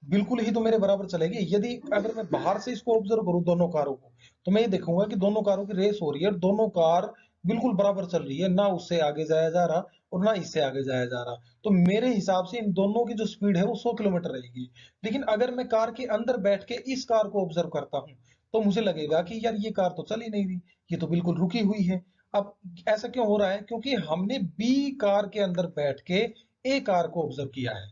बिल्कुल ही तो मेरे बराबर चलेगी। यदि अगर मैं बाहर से इसको ऑब्जर्व करूं दोनों कारों को, तो मैं ये देखूंगा कि दोनों कारों की रेस हो रही है और दोनों कार बिल्कुल बराबर चल रही है, ना उससे आगे जाया जा रहा और ना इससे आगे जाया जा रहा। तो मेरे हिसाब से इन दोनों की जो स्पीड है वो 100 किलोमीटर रहेगी। लेकिन अगर मैं कार के अंदर बैठ के इस कार को ऑब्जर्व करता हूँ तो मुझे लगेगा कि यार ये कार तो चल ही नहीं रही, ये तो बिल्कुल रुकी हुई है। अब ऐसा क्यों हो रहा है? क्योंकि हमने बी कार के अंदर बैठ के ए कार को ऑब्जर्व किया है,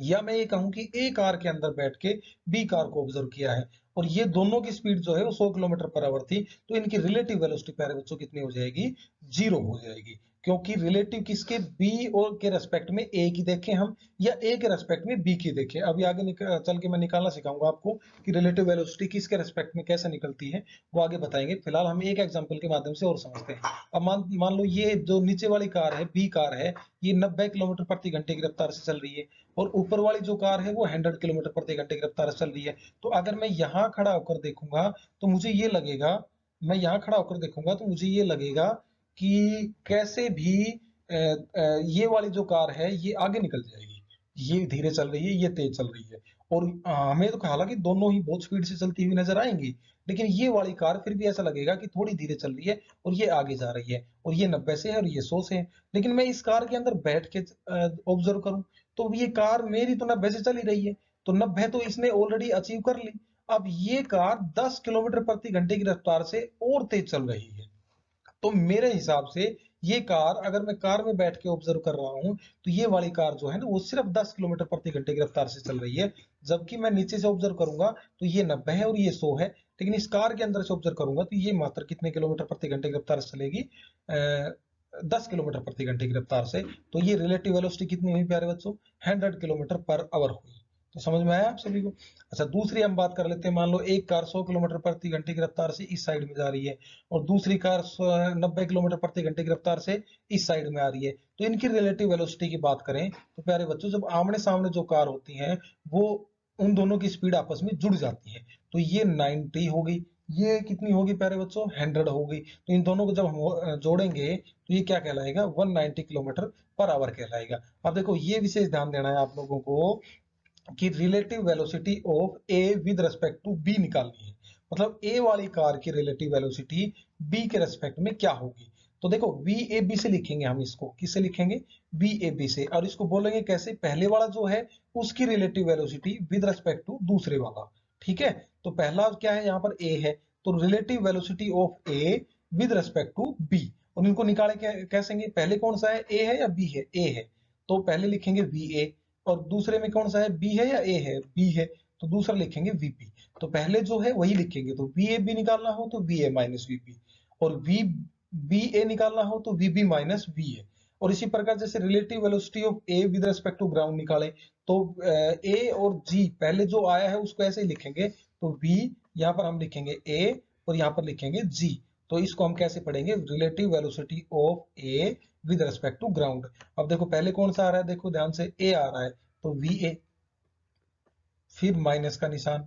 या मैं ये कहूं कि ए कार के अंदर बैठ के बी कार को ऑब्जर्व किया है, और ये दोनों की स्पीड जो है वो 100 किलोमीटर पर आवर थी। तो इनकी रिलेटिव वेलोसिटी प्यारे बच्चों कितनी हो जाएगी? जीरो हो जाएगी। क्योंकि रिलेटिव किसके? बी और के रेस्पेक्ट में ए की देखें हम, या ए के रेस्पेक्ट में बी की देखें। अभी आगे चल के मैं निकालना सिखाऊंगा आपको कि रिलेटिव वेलोसिटी किसके रेस्पेक्ट में कैसे निकलती है, वो आगे बताएंगे। फिलहाल हम एक एग्जांपल के माध्यम से और समझते हैं। अब मान मान लो ये जो नीचे वाली कार है, बी कार है, ये 90 किलोमीटर प्रति घंटे की रफ्तार से चल रही है, और ऊपर वाली जो कार है वो 100 किलोमीटर प्रति घंटे की रफ्तार से चल रही है। तो अगर मैं यहाँ खड़ा होकर देखूंगा तो मुझे ये लगेगा, मैं यहाँ खड़ा होकर देखूंगा तो मुझे ये लगेगा कि कैसे भी ये वाली जो कार है ये आगे निकल जाएगी। ये धीरे चल रही है, ये तेज चल रही है, और हमें तो हालांकि दोनों ही बहुत स्पीड से चलती हुई नजर आएंगी, लेकिन ये वाली कार फिर भी ऐसा लगेगा कि थोड़ी धीरे चल रही है और ये आगे जा रही है, और ये 90 से है और ये 100 से है। लेकिन मैं इस कार के अंदर बैठ के ऑब्जर्व करूं तो ये कार मेरी तो 90 से चली रही है, तो 90 तो इसने ऑलरेडी अचीव कर ली। अब ये कार 10 किलोमीटर प्रति घंटे की रफ्तार से और तेज चल रही है। तो मेरे हिसाब से ये कार, अगर मैं कार में बैठ के ऑब्जर्व कर रहा हूं तो ये वाली कार जो है ना वो सिर्फ 10 किलोमीटर प्रति घंटे की रफ्तार से चल रही है। जबकि मैं नीचे से ऑब्जर्व करूंगा तो ये 90 है और ये 100 है, लेकिन इस कार के अंदर से ऑब्जर्व करूंगा तो ये मात्र कितने किलोमीटर प्रति घंटे की रफ्तार से चलेगी? 10 किलोमीटर प्रति घंटे की रफ्तार से। तो ये रिलेटिव वेलोसिटी कितनी हुई प्यारे बच्चों? 100 किलोमीटर पर आवर हुई। तो समझ में आया आप सभी को? अच्छा, दूसरी हम बात कर लेते हैं। मान लो एक कार 100 किलोमीटर प्रति घंटे की रफ्तार से इस साइड में जा रही है और दूसरी कार 90 किलोमीटर प्रति घंटे की रफ्तार से इस साइड में आ रही है। तो इनकी रिलेटिव वेलोसिटी की बात करें तो प्यारे बच्चों, जब आमने सामने जो कार होती हैं वो उन दोनों की स्पीड आपस में जुड़ जाती है। तो ये 90 हो गई, ये कितनी होगी प्यारे बच्चों? 100 हो गई। तो इन दोनों को जब हम जोड़ेंगे तो ये क्या कहलाएगा? 190 किलोमीटर पर आवर कहलाएगा। अब देखो ये विशेष ध्यान देना है आप लोगों को कि relative velocity of A with respect to B निकालनी है। मतलब ए वाली कार की रिलेटिव वेलोसिटी बी के रेस्पेक्ट में क्या होगी? तो देखो बी ए बी से लिखेंगे हम इसको, किससे लिखेंगे? बी ए बी से। और इसको बोलेंगे कैसे? पहले वाला जो है उसकी relative velocity with respect to दूसरे वाला। ठीक है, तो पहला क्या है? यहाँ पर ए है, तो relative velocity of A with respect to B. और इनको निकाले कैसे? पहले कौन सा है? ए है या बी है? ए है, तो पहले लिखेंगे वी ए। और दूसरे में कौन सा है? बी है या ए है? बी है, तो दूसरा लिखेंगे वीपी। तो पहले जो है वही लिखेंगे, तो वी ए बी निकालना हो तो वी ए माइनस वीपी, और वी बी ए निकालना हो तो वीबी माइनस वी ए। और इसी प्रकार जैसे relative velocity of A with respect to ground निकाले तो ए और जी पहले जो आया है उसको ऐसे ही लिखेंगे, तो वी यहाँ पर हम लिखेंगे ए और यहाँ पर लिखेंगे जी। तो इसको हम कैसे पढ़ेंगे? Relative velocity of A with respect to ground. अब देखो पहले कौन सा आ रहा है? देखो ध्यान से, ए आ रहा है तो वी ए, फिर माइनस का निशान,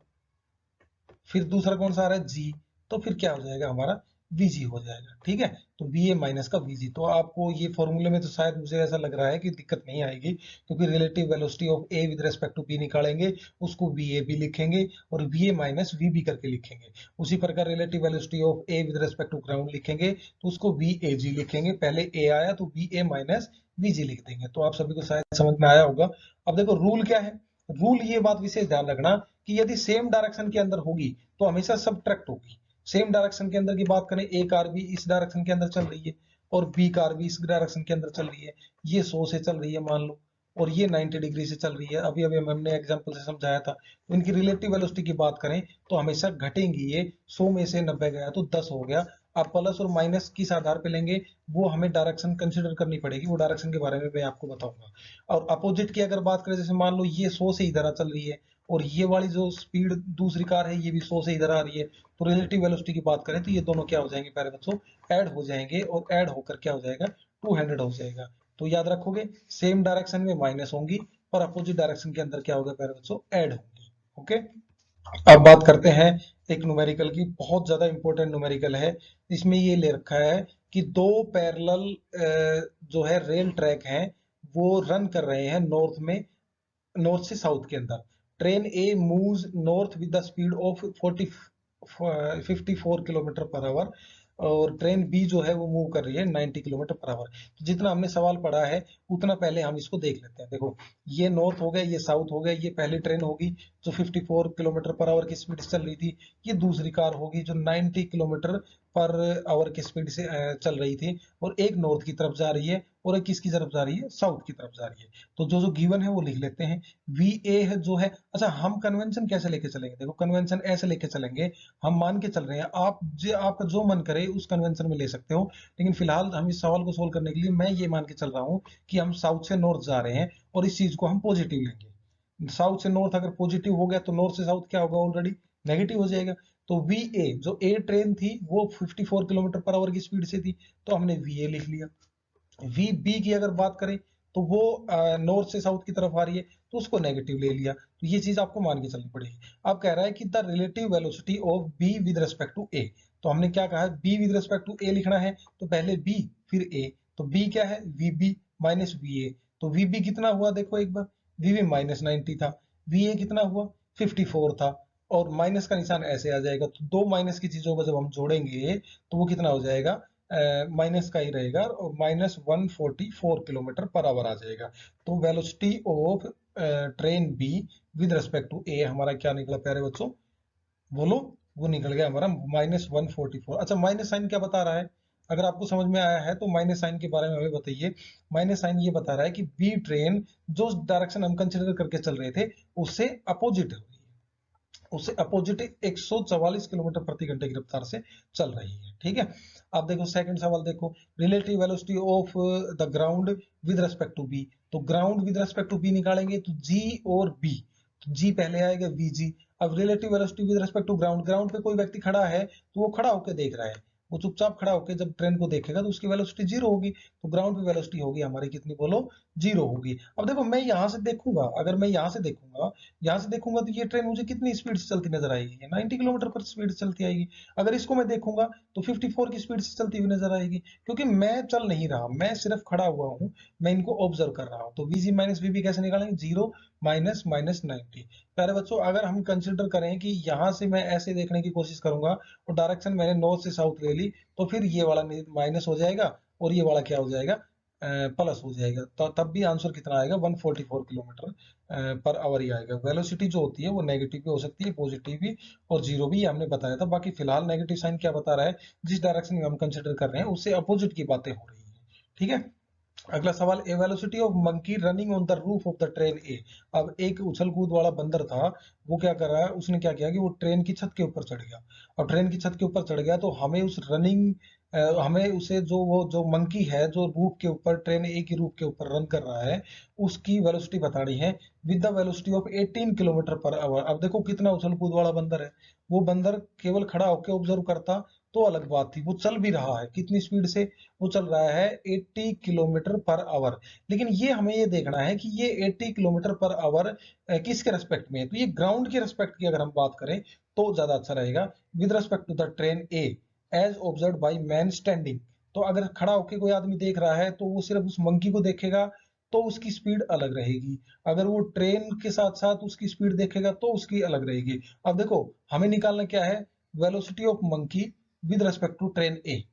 फिर दूसरा कौन सा आ रहा है? जी, तो फिर क्या हो जाएगा हमारा? वीजी हो जाएगा। ठीक है, तो वी ए माइनस का वीजी। तो आपको ये फॉर्मूले में तो शायद मुझे ऐसा लग रहा है कि दिक्कत नहीं आएगी, क्योंकि relative velocity of A with respect to B निकालेंगे, उसको वी ए भी लिखेंगे और V A minus V B करके लिखेंगे। उसी प्रकार relative velocity of A with respect to ground लिखेंगे तो उसको वी ए जी लिखेंगे, पहले ए आया तो वी ए माइनस वी जी लिख देंगे। तो आप सभी को शायद समझ में आया होगा। अब देखो रूल क्या है? रूल ये बात विशेष ध्यान रखना कि यदि सेम डायरेक्शन के अंदर होगी तो हमेशा सबट्रैक्ट होगी। सेम डायरेक्शन के अंदर की बात करें, ए कार भी इस डायरेक्शन के अंदर चल रही है और बी कार भी इस डायरेक्शन के अंदर चल रही है, ये 100 से चल रही है मान लो, और ये 90 डिग्री से चल रही है। अभी अभी हमने एग्जांपल से समझाया था। तो इनकी रिलेटिव वेलोसिटी की बात करें तो हमेशा घटेंगी। ये 100 में से 90 गया तो 10 हो गया। आप प्लस और माइनस किस आधार पे लेंगे वो हमें डायरेक्शन कंसिडर करनी पड़ेगी, वो डायरेक्शन के बारे में मैं आपको बताऊंगा। और अपोजिट की अगर बात करें, जैसे मान लो ये 100 से इधर चल रही है और ये वाली जो स्पीड दूसरी कार है ये भी 100 से इधर आ रही है, तो रिलेटिव वेलोसिटी की बात करें तो ये दोनों क्या हो जाएंगे प्यारे बच्चों? ऐड हो जाएंगे, और ऐड होकर क्या हो जाएगा? 200 हो जाएगा। तो याद रखोगे सेम डायरेक्शन में माइनस होंगी और अपोजिट डायरेक्शन के अंदर क्या होगा प्यारे बच्चों, ऐड होंगी। ओके, अब बात करते हैं एक न्यूमेरिकल की, बहुत ज्यादा इंपॉर्टेंट न्यूमेरिकल है। इसमें ये ले रखा है कि दो पैरेलल जो है रेल ट्रैक हैं वो रन कर रहे हैं नॉर्थ में, नॉर्थ से साउथ के अंदर। Train A moves north with the speed of 54 kilometre पर आवर और ट्रेन बी जो है वो मूव कर रही है 90 किलोमीटर पर आवर। तो जितना हमने सवाल पढ़ा है उतना पहले हम इसको देख लेते हैं। देखो ये नॉर्थ हो गया, ये साउथ हो गया, ये पहली ट्रेन होगी जो 54 किलोमीटर पर आवर की स्पीड से चल रही थी, ये दूसरी कार होगी जो 90 किलोमीटर पर आवर की स्पीड से चल रही थी, और एक नॉर्थ की तरफ जा रही है और एक किसकी तरफ जा रही है, साउथ की तरफ जा रही है। तो जो जो गिवन है वो लिख लेते हैं। वी ए है जो है, अच्छा हम कन्वेंशन कैसे लेके चलेंगे, देखो कन्वेंशन ऐसे लेके चलेंगे, हम मान के चल रहे हैं, आपका जो मन करे उस कन्वेंशन में ले सकते हो, लेकिन फिलहाल हम इस सवाल को सोल्व करने के लिए मैं ये मान के चल रहा हूँ कि हम साउथ से नॉर्थ जा रहे हैं और इस चीज को हम पॉजिटिव लेंगे। साउथ से नॉर्थ अगर पॉजिटिव हो गया तो नॉर्थ से साउथ क्या होगा, ऑलरेडी नेगेटिव हो जाएगा। तो वी ए जो ए ट्रेन थी वो 54 किलोमीटर पर आवर की स्पीड से थी, तो हमने वी ए लिख लिया। वी बी की अगर बात करें तो वो नॉर्थ से साउथ की तरफ आ रही है, तो उसको नेगेटिव ले लिया। तो ये चीज आपको मान के चलनी पड़ेगी। अब कह रहा है कि the relative velocity of B with respect to A, तो हमने क्या कहा, B with respect to A लिखना है, तो पहले बी फिर ए। तो बी क्या है, V B minus V A. तो वी बी कितना हुआ, देखो एक बार, वी बी माइनस 90 था, वी ए कितना हुआ 54 था, और माइनस का निशान ऐसे आ जाएगा। तो दो माइनस की चीजों को जब हम जोड़ेंगे तो वो कितना हो जाएगा, माइनस का ही रहेगा, और -144 किलोमीटर पर आवर आ जाएगा। तो velocity of train B with respect to A हमारा क्या निकला प्यारे बच्चों, बोलो, वो निकल गया हमारा -144। अच्छा माइनस साइन क्या बता रहा है, अगर आपको समझ में आया है तो माइनस साइन के बारे में हमें बताइए। माइनस साइन ये बता रहा है कि बी ट्रेन जो डायरेक्शन हम कंसिडर करके चल रहे थे उससे अपोजिट, उससे अपोजिट 144 किलोमीटर प्रति घंटे की रफ्तार से चल रही है। ठीक है, अब देखो सेकंड सवाल देखो, relative velocity of the ground with respect to B. तो ground with respect to B निकालेंगे तो जी और बी, तो जी पहले आएगा वी जी। अब relative velocity with respect to ground, ground पे कोई व्यक्ति खड़ा है तो वो खड़ा होकर देख रहा है, वो चुपचाप खड़ा होकर जब ट्रेन को देखेगा तो उसकी वेलोसिटी जीरो होगी, तो ग्राउंड पे वेलोसिटी होगी हमारी कितनी, बोलो, जीरो होगी। अब देखो मैं यहाँ से देखूंगा, अगर मैं यहाँ से देखूंगा तो ये ट्रेन मुझे कितनी स्पीड से चलती नजर आएगी, ये 90 किलोमीटर पर स्पीड से चलती आएगी। अगर इसको मैं देखूंगा तो 54 की स्पीड से चलती हुई नजर आएगी, क्योंकि मैं चल नहीं रहा, मैं सिर्फ खड़ा हुआ हूँ, मैं इनको ऑब्जर्व कर रहा हूँ। तो वीजी माइनस वीबी कैसे निकालेंगे, जीरो माइनस माइनस 90। प्यारे बच्चों अगर हम कंसिडर करें कि यहाँ से मैं ऐसे देखने की कोशिश करूंगा और डायरेक्शन मैंने नॉर्थ से साउथ ले ली, तो फिर ये वाला माइनस हो जाएगा और ये वाला क्या हो जाएगा, प्लस हो जाएगा। तो तब भी आंसर कितना आएगा, 144 किलोमीटर पर आवर ही आएगा। वेलोसिटी जो होती है वो नेगेटिव भी हो सकती है, पॉजिटिव भी, और जीरो भी, ये हमने बताया था। बाकी फिलहाल नेगेटिव साइन क्या बता रहा है, जिस डायरेक्शन में हम कंसिडर कर रहे हैं उससे अपोजिट की बातें हो रही है। ठीक है, अगला सवाल, A velocity of monkey running on the roof of the train A. अब एक उछल कूद वाला बंदर था, वो क्या कर रहा है, उसने क्या किया कि वो ट्रेन की छत के ऊपर चढ़ गया। अब ट्रेन की छत के ऊपर चढ़ गया तो हमें उस रनिंग, हमें उसे जो वो जो मंकी है जो रूफ के ऊपर, ट्रेन ए की रूफ के ऊपर रन कर रहा है, उसकी वेलोसिटी बतानी है with the velocity of 18 kilometre पर आवर। अब देखो कितना उछल कूद वाला बंदर है, वो बंदर केवल खड़ा होकर ऑब्जर्व करता तो अलग बात थी, वो चल भी रहा है, कितनी स्पीड से वो चल रहा है, 80 किलोमीटर पर आवर। लेकिन ये हमें ये देखना है कि ये 80 किलोमीटर पर आवर किसके रेस्पेक्ट में है, तो ये ग्राउंड के रेस्पेक्ट की अगर हम बात करें तो ज्यादा अच्छा रहेगा। With respect to the train a as observe by man standing, तो अगर खड़ा होकर कोई आदमी देख रहा है तो वो सिर्फ उस मंकी को देखेगा तो उसकी स्पीड अलग रहेगी, अगर वो ट्रेन के साथ साथ उसकी स्पीड देखेगा तो उसकी अलग रहेगी। अब देखो हमें निकालना क्या है, velocity of monkey with respect to train A.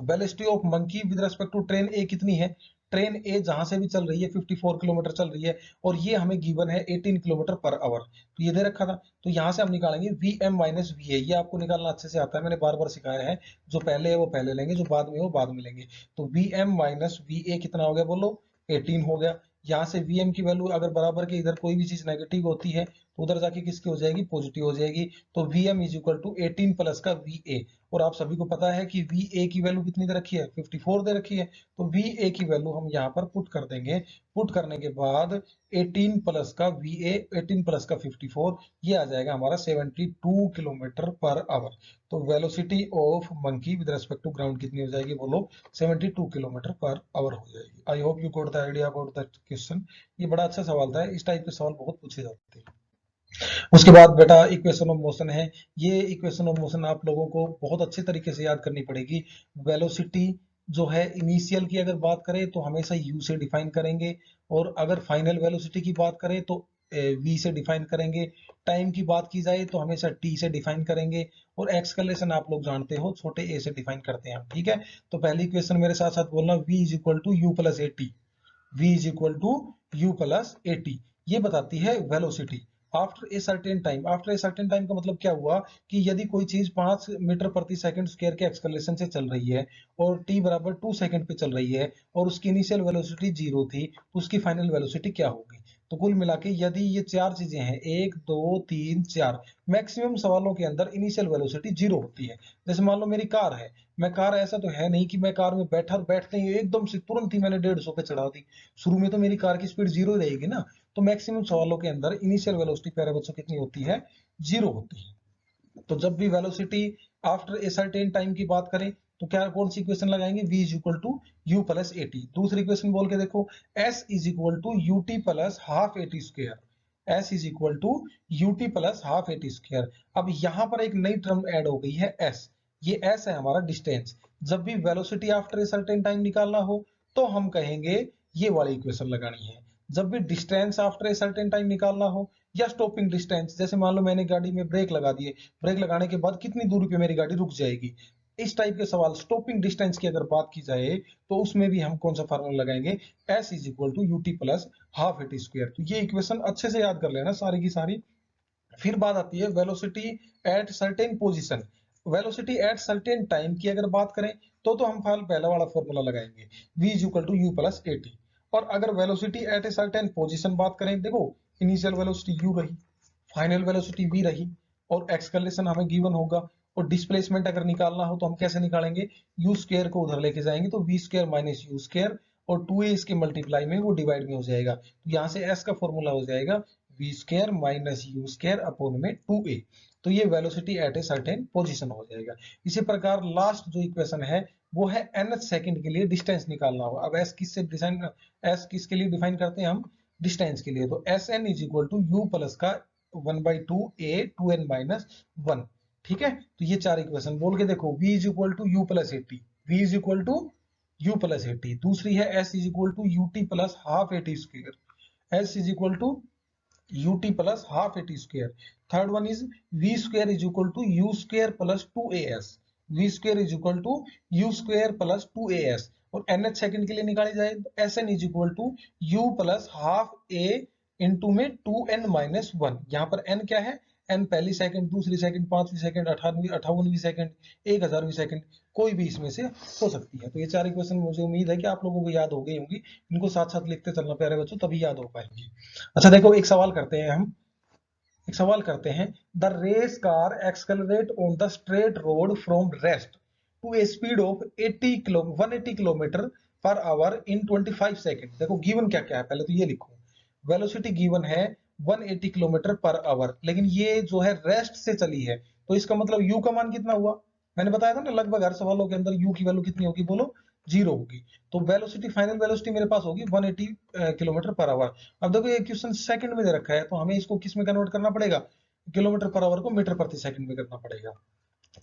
Velocity of monkey with respect to train A कितनी है, ट्रेन ए जहां से भी चल रही है 54 किलोमीटर चल रही है, और ये हमें गिवन है 18 किलोमीटर पर आवर, तो ये दे रखा था। तो यहां से हम निकालेंगे V M minus V A, ये आपको निकालना अच्छे से आता है, मैंने बार बार सिखाया है। जो पहले है वो पहले लेंगे, जो बाद में है वो बाद में लेंगे। तो V M minus V A कितना हो गया, बोलो, 18 हो गया। यहाँ से वी एम की वैल्यू अगर बराबर के इधर कोई भी चीज नेगेटिव होती है तो उधर जाके किसकी हो जाएगी, पॉजिटिव हो जाएगी। तो Vm is equal to 18 plus का Va, और आप सभी को पता है कि Va की वैल्यू कितनी दे रखी है, 54 दे रखी है। तो Va की वैल्यू हम यहाँ पर पुट कर देंगे। पुट करने के बाद 18 प्लस का Va, 18 प्लस का 54, ये आ जाएगा हमारा 72 किलोमीटर पर आवर। तो velocity of monkey with respect to ground कितनी हो जाएगी बोलो, 72 किलोमीटर पर आवर हो जाएगी। I hope you got the idea about that question. ये बड़ा अच्छा सवाल था, इस टाइप के सवाल बहुत पूछे जाते हैं। उसके बाद बेटा इक्वेशन ऑफ मोशन है। ये इक्वेशन ऑफ मोशन आप लोगों को बहुत अच्छे तरीके से याद करनी पड़ेगी। वेलोसिटी जो है इनिशियल की अगर बात करें तो हमेशा u से डिफाइन करेंगे, और अगर फाइनल वेलोसिटी की बात करें तो v से डिफाइन करेंगे। टाइम की बात की जाए तो हमेशा t से डिफाइन करेंगे, और एक्सकलेशन आप लोग जानते हो छोटे a से डिफाइन करते हैं हम, ठीक है। तो पहली इक्वेशन मेरे साथ साथ बोलना, v is equal to U plus A T, v is equal to U plus A T. ये बताती है velocity after a certain time. After a certain time का मतलब क्या हुआ कि यदि कोई चीज 5 मीटर प्रति सेकंड स्क्वायर के एक्सलेशन से चल रही है और t बराबर 2 सेकंड पे चल रही है और उसकी इनिशियल वेलोसिटी 0 थी, तो उसकी फाइनल वेलोसिटी क्या होगी। तो कुल मिला के यदि ये चार चीजें हैं, 1 2 3 4, मैक्सिमम सवालों के अंदर इनिशियल वेलोसिटी 0 होती है। जैसे मान लो मेरी कार है, मैं कार, ऐसा तो है नहीं कि मैं कार में बैठा, बैठते ही एकदम से तुरंत ही मैंने 150 पे चढ़ा दी। शुरू में तो मेरी कार की स्पीड 0 रहेगी ना। तो मैक्सिमम सवालों के अंदर इनिशियल वेलोसिटी प्यारे बच्चों कितनी होती है, 0 होती है। तो जब भी velocity after a certain time की बात करें तो क्या, कौन सी इक्वेशन लगाएंगे, v is equal to U plus A T. दूसरी इक्वेशन बोल के देखो, s is equal to U T plus half A T square, s is equal to U T plus half A T square. अब यहां पर एक नई term add हो गई है s, ये s है हमारा डिस्टेंस। जब भी velocity after a certain time निकालना हो तो हम कहेंगे ये वाली इक्वेशन लगानी है। जब भी distance after a certain time निकालना हो, या स्टॉपिंग डिस्टेंस, जैसे मान लो मैंने गाड़ी में ब्रेक लगा दिए, ब्रेक लगाने के बाद कितनी दूरी पे मेरी गाड़ी रुक जाएगी, इस टाइप के सवाल, स्टॉपिंग डिस्टेंस की अगर बात की जाए तो उसमें भी हम कौन सा फार्मूला लगाएंगे, s is equal to U T plus half A T square. तो ये इक्वेशन अच्छे से याद कर लेना सारी की सारी। फिर बात आती है velocity at certain position. Velocity at certain time की अगर बात करें तो हम पहला वाला फॉर्मूला लगाएंगे, v is equal to U plus A T. और अगर velocity at a certain position बात करें, देखो इनिशियल वेलोसिटी u रही, फाइनल वेलोसिटी v रही, और एक्सलेशन हमें गिवन होगा। और डिस्प्लेसमेंट अगर निकालना हो तो हम कैसे निकालेंगे, u स्क्वायर को उधर लेके जाएंगे तो v square minus you square, और 2a इसके मल्टीप्लाई में वो डिवाइड में हो जाएगा। तो यहाँ से s का फॉर्मूला हो जाएगा v square minus you square upon में 2a। तो ये velocity at a certain position हो जाएगा। इसी प्रकार लास्ट जो इक्वेशन है वो है nth सेकंड के लिए डिस्टेंस निकालना हो। अब s किससे डिफाइन, s किसके लिए डिफाइन करते हैं हम, डिस्टेंस के लिए। तो sn is equal to U plus का 1/2a 2n माइनस 1, ठीक है। तो ये चार इक्वेशन बोल के देखो, v is equal to U plus A T, v is equal to U plus A T. दूसरी है s is equal to U T plus half A T square, s is equal to ut plus half at square. Third one is v square is equal to u square plus 2as, v square is equal to u square plus 2as। और nth second के लिए निकाली जाए तो sn is equal to u plus half a into में 2n minus 1। यहाँ पर n क्या है, n पहली सेकंड, दूसरी सेकंड, पांचवी सेकंड, 58वीं सेकंड, 1000वीं सेकंड, कोई भी इसमें से हो सकती है। तो ये चार इक्वेशन मुझे उम्मीद है कि आप लोगों को याद हो गई होंगी। इनको साथ साथ लिखते चलना प्यारे बच्चों, तभी याद हो पाएंगी। अच्छा देखो, एक सवाल करते हैं हम, एक सवाल करते हैं, the race car accelerate on the straight road from rest to a speed of 180 kilometre पर आवर इन 25 सेकंड। देखो गिवन क्या क्या है, पहले तो ये लिखो, वेलोसिटी गिवन है 180 किलोमीटर पर आवर, लेकिन ये जो है रेस्ट से चली है, तो इसका मतलब u का मान कितना हुआ, मैंने बताया था ना लगभग हर सवालों के अंदर u की वैल्यू कितनी होगी बोलो, 0 होगी। तो वेलोसिटी, फाइनल वेलोसिटी मेरे पास होगी 180 किलोमीटर पर आवर। अब देखो ये क्वेश्चन सेकंड में दे रखा है, तो हमें इसको किस में कन्वर्ट करना पड़ेगा, किलोमीटर पर आवर को मीटर प्रति सेकंड में करना पड़ेगा।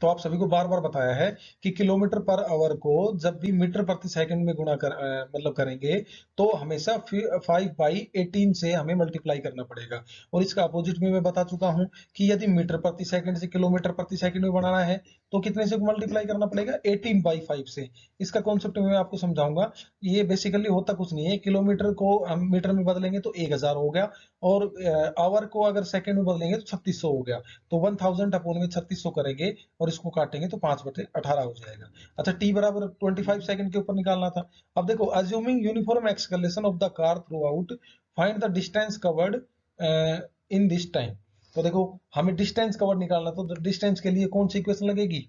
तो आप सभी को बार बार बताया है कि किलोमीटर पर आवर को जब भी मीटर प्रति सेकंड में गुणा मतलब करेंगे तो हमेशा 5/18 से हमें मल्टीप्लाई करना पड़ेगा। और इसका अपोजिट में मैं बता चुका हूं कि यदि मीटर प्रति सेकंड से किलोमीटर प्रति सेकंड में बनाना है तो कितने से मल्टीप्लाई करना पड़ेगा, 18/5 से। इसका कॉन्सेप्ट मैं आपको समझाऊंगा। ये बेसिकली होता कुछ नहीं है, किलोमीटर को हम मीटर में बदलेंगे तो 1000 हो गया, और आवर को अगर सेकंड में बदलेंगे तो 3600 हो गया। तो 1000 अपॉन में 3600 करेंगे और इसको काटेंगे तो 5/18 हो जाएगा। अच्छा t बराबर 25 सेकंड के ऊपर निकालना था। अब देखो, assuming uniform acceleration of the car through out, find the distance covered in this time. तो देखो हमें डिस्टेंस कवर निकालना, तो डिस्टेंस के लिए कौन सी इक्वेशन लगेगी,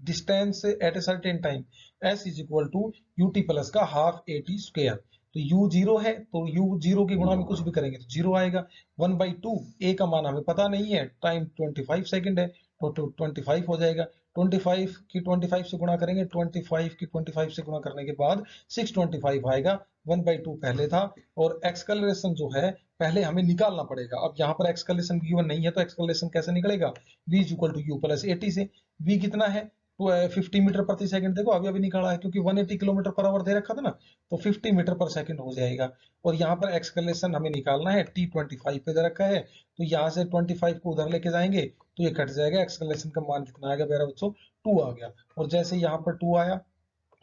distance at a certain time S is equal to U T plus का हाफ ए टी स्क्वेयर। तो u जीरो है तो u जीरो की गुणा में कुछ भी करेंगे तो जीरो आएगा। 1/2 a का मान हमें पता नहीं है, टाइम 25 सेकंड है तो 25 हो जाएगा। 25 की 25 से गुणा करेंगे, 25 की 25 से गुणा करने के बाद 625 आएगा। 1/2 पहले था। और एक्सकलरेशन जो है पहले हमें निकालना पड़ेगा। अब यहाँ पर एक्सकलेशन गिवन नहीं है तो एक्सकलेशन कैसे निकलेगा, v is equal to U plus 80 से। v कितना है, तो 50 मीटर प्रति सेकंड, देखो अभी अभी निकाला है क्योंकि 180 किलोमीटर पर आवर दे रखा था ना, तो 50 मीटर पर सेकंड हो जाएगा। और यहाँ पर एक्सकलेशन हमें निकालना है, टी 25 पे दे रखा है, तो यहाँ से 25 को उधर लेके जाएंगे तो ये कट जाएगा। एक्सकलेशन का मान कितना आएगा मेरा बच्चों, 2 आ गया। और जैसे यहाँ पर 2 आया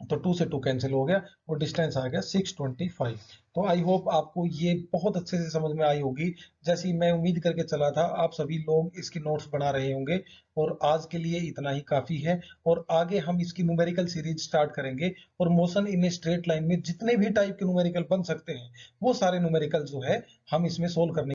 तो 2 से 2 कैंसिल हो गया और डिस्टेंस आ गया 625। तो आई होप आपको ये बहुत अच्छे से समझ में आई होगी, जैसी मैं उम्मीद करके चला था आप सभी लोग इसकी नोट्स बना रहे होंगे। और आज के लिए इतना ही काफी है, और आगे हम इसकी न्यूमेरिकल सीरीज स्टार्ट करेंगे और motion in a straight line में जितने भी टाइप के न्यूमेरिकल बन सकते हैं वो सारे न्यूमेरिकल जो है हम इसमें सोल्व करने